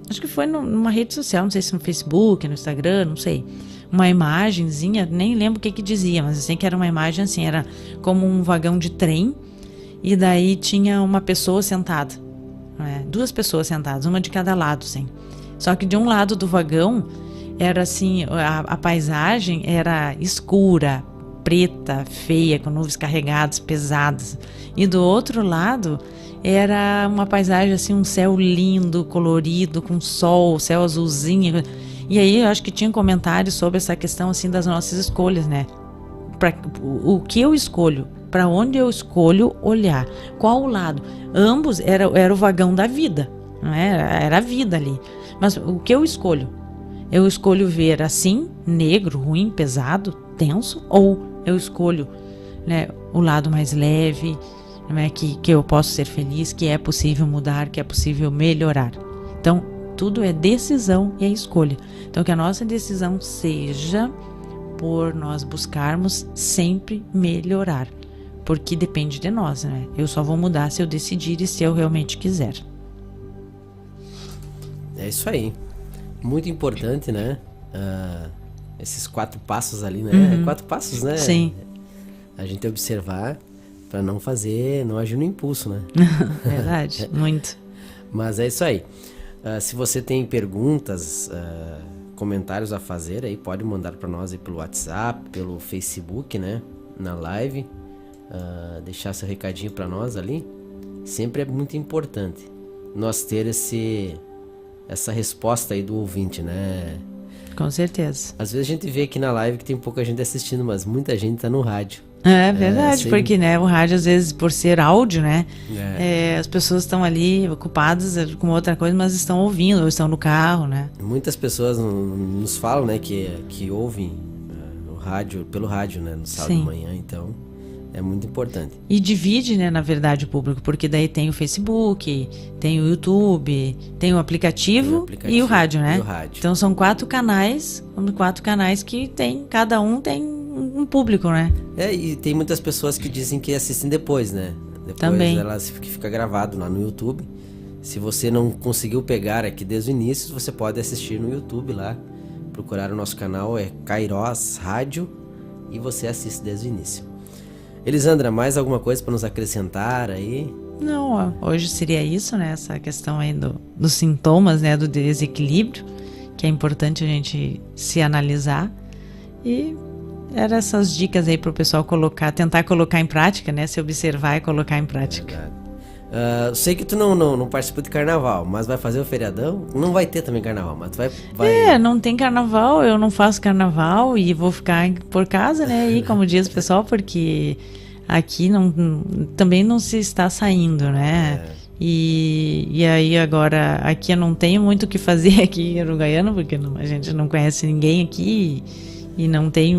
acho que foi numa rede social, não sei se no Facebook, no Instagram, não sei, uma imagenzinha, nem lembro o que dizia, mas eu sei que era uma imagem assim, era como um vagão de trem, e daí tinha uma pessoa sentada, duas pessoas sentadas, uma de cada lado, assim. Só que de um lado do vagão era assim, a paisagem era escura, preta, feia, com nuvens carregadas, pesadas. E do outro lado era uma paisagem assim, um céu lindo, colorido, com sol, céu azulzinho. E aí eu acho que tinha comentários sobre essa questão assim das nossas escolhas, né? O que eu escolho, para onde eu escolho olhar, qual o lado. Ambos era o vagão da vida, não é? Era a vida ali. Mas o que eu escolho? Eu escolho ver assim, negro, ruim, pesado, tenso, ou eu escolho, né, o lado mais leve, né, que eu posso ser feliz, que é possível mudar, que é possível melhorar. Então, tudo é decisão e é escolha. Então, que a nossa decisão seja por nós buscarmos sempre melhorar, porque depende de nós, né? Eu só vou mudar se eu decidir e se eu realmente quiser. É isso aí. Muito importante, né? Esses 4 passos ali, né? 4 passos, né? Sim. A gente observar para não agir no impulso, né? Verdade, muito. Mas é isso aí. Se você tem perguntas, comentários a fazer, aí pode mandar para nós aí pelo WhatsApp, pelo Facebook, né? Na live. Deixar seu recadinho para nós ali. Sempre é muito importante nós ter essa resposta aí do ouvinte, né? Com certeza. Às vezes a gente vê aqui na live que tem pouca gente assistindo, mas muita gente tá no rádio. É verdade, porque, né, o rádio às vezes por ser áudio, né, as pessoas estão ali ocupadas com outra coisa, mas estão ouvindo, ou estão no carro, né. Muitas pessoas nos falam, né, que ouvem o rádio, pelo rádio, né, no sábado de manhã, então é muito importante. E divide, né, na verdade, o público, porque daí tem o Facebook, tem o YouTube, tem o aplicativo e o rádio, né? Então são 4 canais que tem, cada um tem um público, né? E tem muitas pessoas que dizem que assistem depois, né? Depois também. Fica gravado lá no YouTube. Se você não conseguiu pegar aqui desde o início, você pode assistir no YouTube lá. Procurar o nosso canal, é Kairos Rádio, e você assiste desde o início. Elisandra, mais alguma coisa para nos acrescentar aí? Não, hoje seria isso, né? Essa questão aí dos sintomas, né? Do desequilíbrio, que é importante a gente se analisar. E eram essas dicas aí para o pessoal tentar colocar em prática, né? Se observar e colocar em prática. Sei que tu não participou de carnaval, mas vai fazer o feriadão? Não vai ter também carnaval, mas tu vai... não tem carnaval, eu não faço carnaval e vou ficar por casa, né? E como diz o pessoal, porque aqui também não se está saindo, né? E aí agora, aqui eu não tenho muito o que fazer aqui em Uruguaiana, porque a gente não conhece ninguém aqui e não tem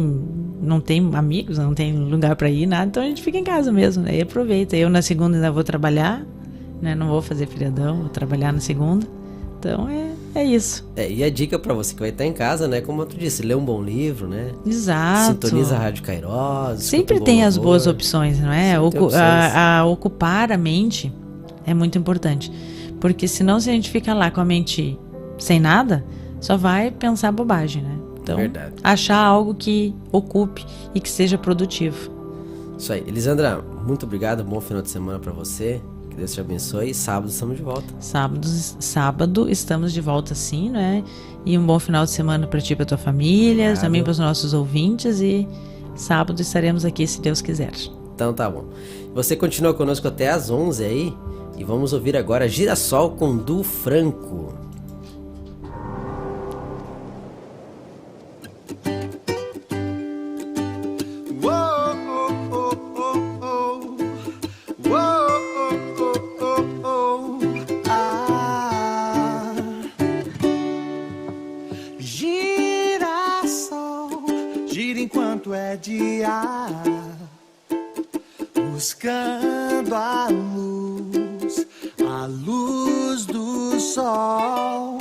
amigos, não tem lugar para ir, nada, então a gente fica em casa mesmo, aí aproveita. Eu na segunda ainda vou trabalhar, né? Não vou fazer feriadão, vou trabalhar na segunda, então é isso. E a dica para você que vai estar em casa, né? Como tu disse, lê um bom livro, né? Exato. Sintoniza a Rádio Kairos. Sempre tem as boas opções, não é? Ocupar a mente é muito importante, porque senão se a gente fica lá com a mente sem nada, só vai pensar bobagem, né? Então, achar algo que ocupe e que seja produtivo. Isso aí. Elisandra, muito obrigado, bom final de semana para você. Que Deus te abençoe. Sábado estamos de volta. Sábado estamos de volta, sim, né? E um bom final de semana para ti e para tua família, obrigado. Também para os nossos ouvintes. E sábado estaremos aqui, se Deus quiser. Então tá bom. Você continua conosco até às 11 aí. E vamos ouvir agora Girassol com Du Franco. Enquanto é dia, buscando a luz do sol.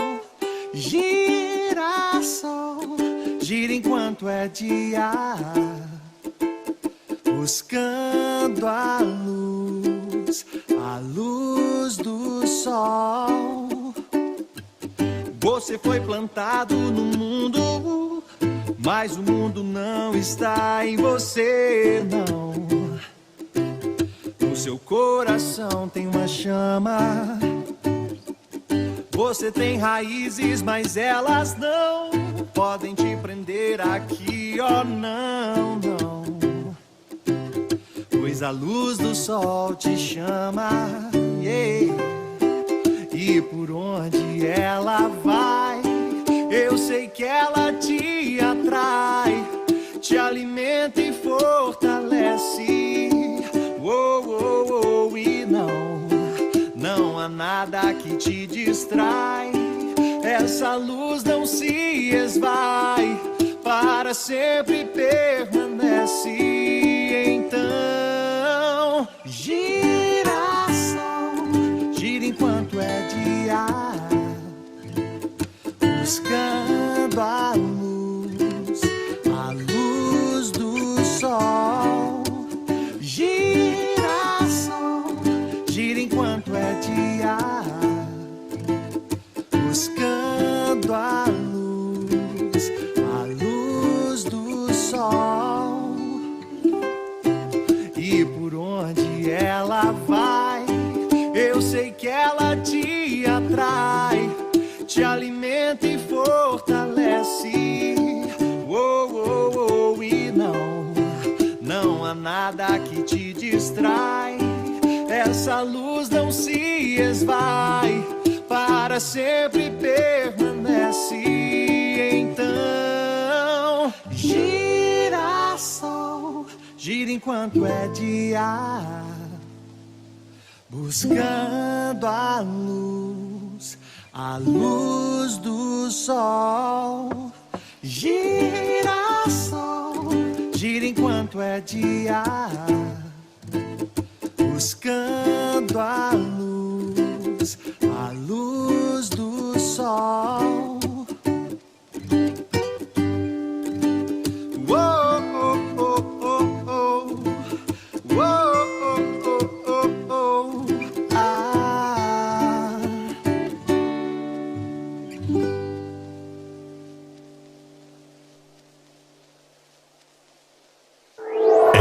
Girassol, gira enquanto é dia, buscando a luz do sol. Você foi plantado no mundo, mas o mundo não está em você, não. No seu coração tem uma chama. Você tem raízes, mas elas não podem te prender aqui, oh não, não. Pois a luz do sol te chama, yeah. E por onde ela vai, eu sei que ela te atrai, te alimenta e fortalece. Oh, oh, oh, e não há nada que te distrai. Essa luz não se esvai, para sempre permanece. Então, girassol, gira enquanto é dia, buscando a luz do sol. Girassol, gira enquanto é dia, buscando a luz do sol. E por onde ela vai, eu sei que ela te atrai, te alimenta e fortalece. Oh, oh, oh, e não há nada que te distrai. Essa luz não se esvai, para sempre permanece. Então, girassol, gira enquanto é dia, buscando a luz do sol. Girassol, gira enquanto é dia, buscando a luz do sol. Oh, oh, oh, oh, oh. Oh, oh, oh, oh, oh. Ah.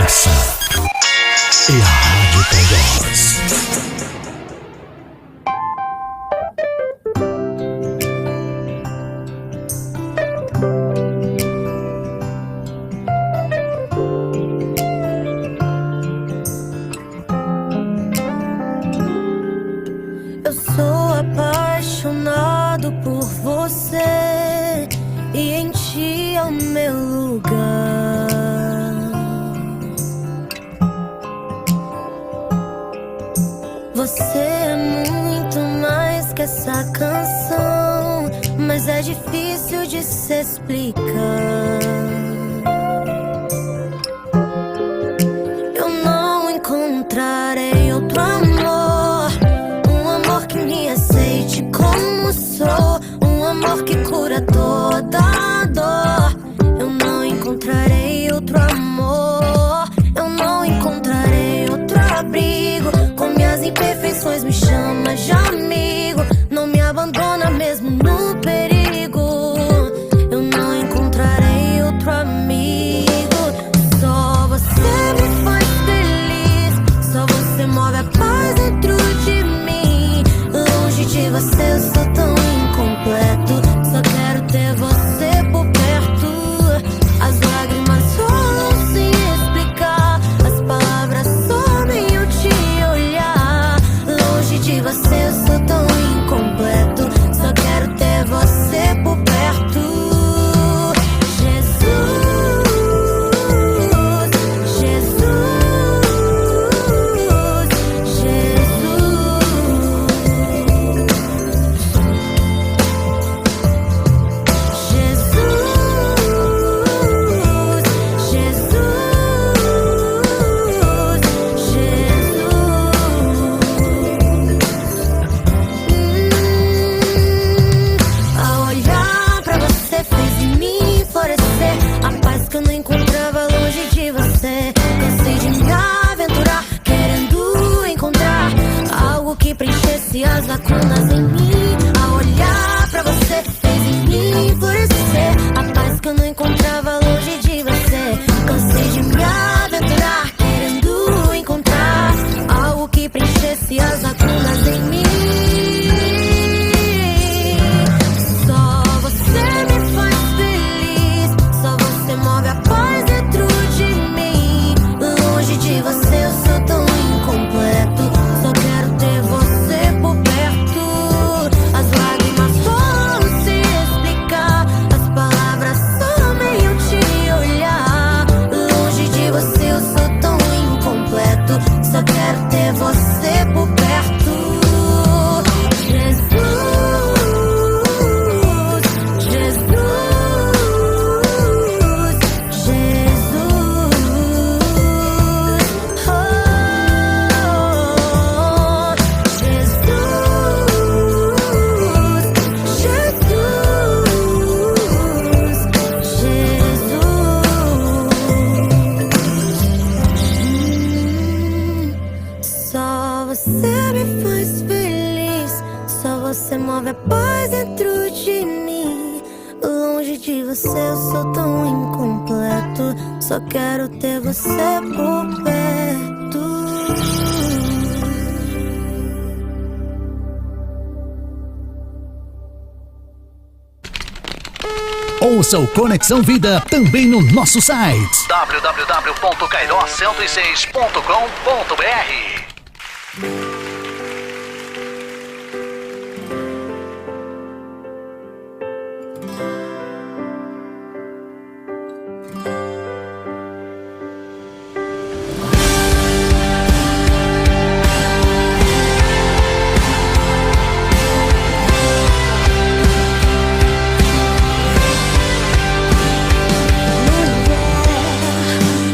Essa é a Rádio Kairos. Eu sou apaixonado por você e em ti é o meu lugar. você é muito mais que essa canção, mas é difícil de se explicar. Eu não encontrarei outro amor, um amor que me aceite como sou, um amor que cura toda a dor. Eu não encontrarei outro amor, eu não encontrarei outro abrigo. Com minhas imperfeições me chama de amigo, não me abandona mesmo no perigo. Eu não encontrarei outro amigo. Só você me faz feliz, só você move a paz dentro de mim. Longe de você eu sou tão incompleto, só quero ter você por perto. As lágrimas rolam sem explicar, as palavras somem ao te olhar. Longe de você eu sou tão incompleto, só quero ter você por perto. Jesus, Jesus, a olhar pra você fez em mim florescer a paz que eu não encontrava longe de você. Cansei de me aventurar, querendo encontrar algo que preenchesse as lacunas em mim. A olhar pra você fez em mim florescer a paz que eu não encontrava longe de você. Cansei de me aventurar, querendo encontrar algo que preenchesse as lacunas em mim. Só você me faz feliz, só você move a paz dentro de mim. Longe de você eu sou tão incompleto, só quero ter você por perto. As lágrimas rolam sem explicar, as palavras somem ao te olhar. Longe de você eu sou tão incompleto, só quero ter você por perto. Só você me faz feliz, só você move a paz dentro de mim. Longe de você eu sou tão incompleto, só quero ter você por perto. Ouça o Conexão Vida também no nosso site www.kairos106.com.br.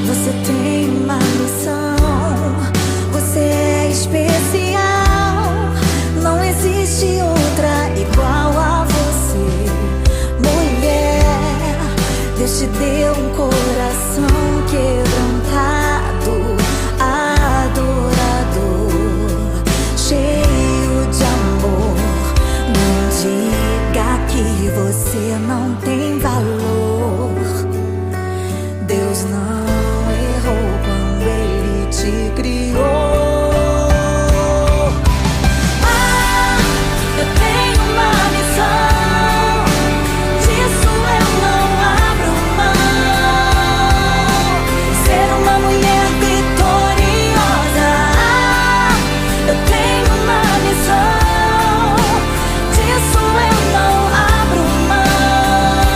Você tem uma missão, você é especial. Não existe outra igual a você, mulher. Deus te deu um coração quebrantado, adorador, cheio de amor. Não diga que você não tem valor. Deus não errou quando Ele te criou. Eu tenho uma missão, disso eu não abro mão. Ser uma mulher vitoriosa. Eu tenho uma missão, disso eu não abro mão.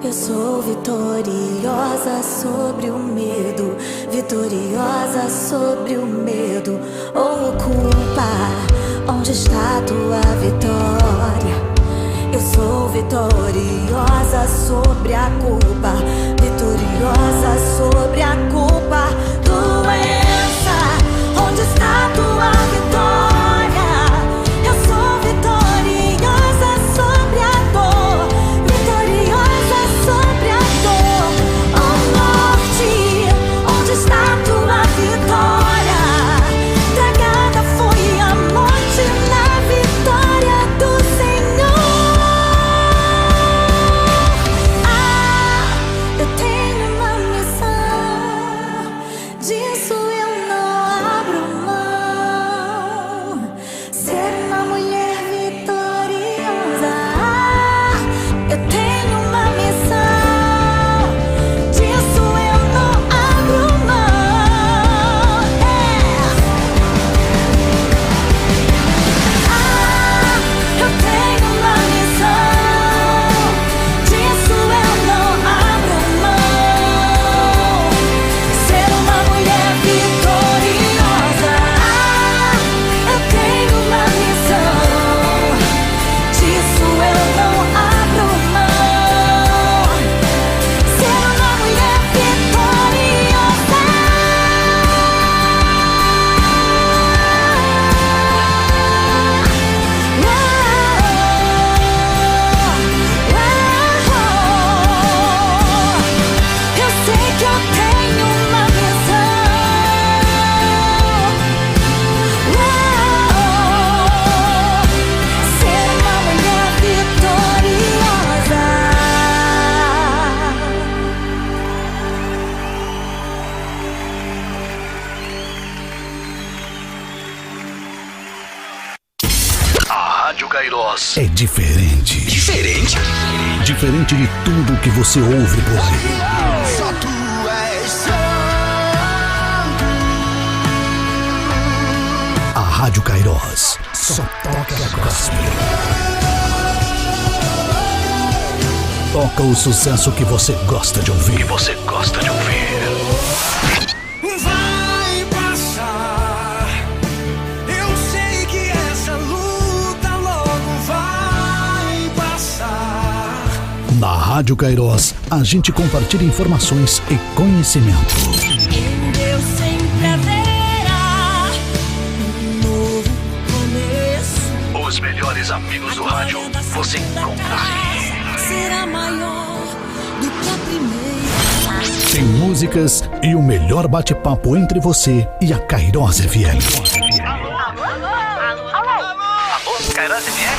Eu sou vitoriosa sobre o medo, vitoriosa sobre o medo. Oh, culpa, onde está tua vitória? Eu sou vitoriosa sobre a culpa, vitoriosa sobre a culpa. Doença, onde está tua vitória? Eu sou vitoriosa sobre a dor, vitoriosa sobre a dor. Oh, morte, onde está tua vitória? Tragada foi a morte na vitória do Senhor. Eu tenho uma missão, disso eu não abro mão. Ser uma mulher vitoriosa. Eu tenho uma missão, disso eu não abro mão. Eu tenho uma missão, disso eu não abro mão. Ser uma mulher vitoriosa. Eu tenho uma missão, disso eu não abro mão. Ser uma mulher vitoriosa. Eu sei que eu tenho uma missão. Ser uma mulher vitoriosa. A Rádio Kairos é diferente. Diferente? Diferente de tudo que você ouve por aí. Só tu és santo. A Rádio Kairos só toca gospel. Toca o sucesso que você gosta de ouvir. Vai passar. Eu sei que essa luta logo vai passar. Na Rádio Kairos, a gente compartilha informações e conhecimento. Em Deus sempre haverá um novo começo. Os melhores amigos do rádio você encontra aqui. Será maior do que a primeira. Tem músicas e o melhor bate-papo entre você e a Kairos FM. Alô, Kairos FM?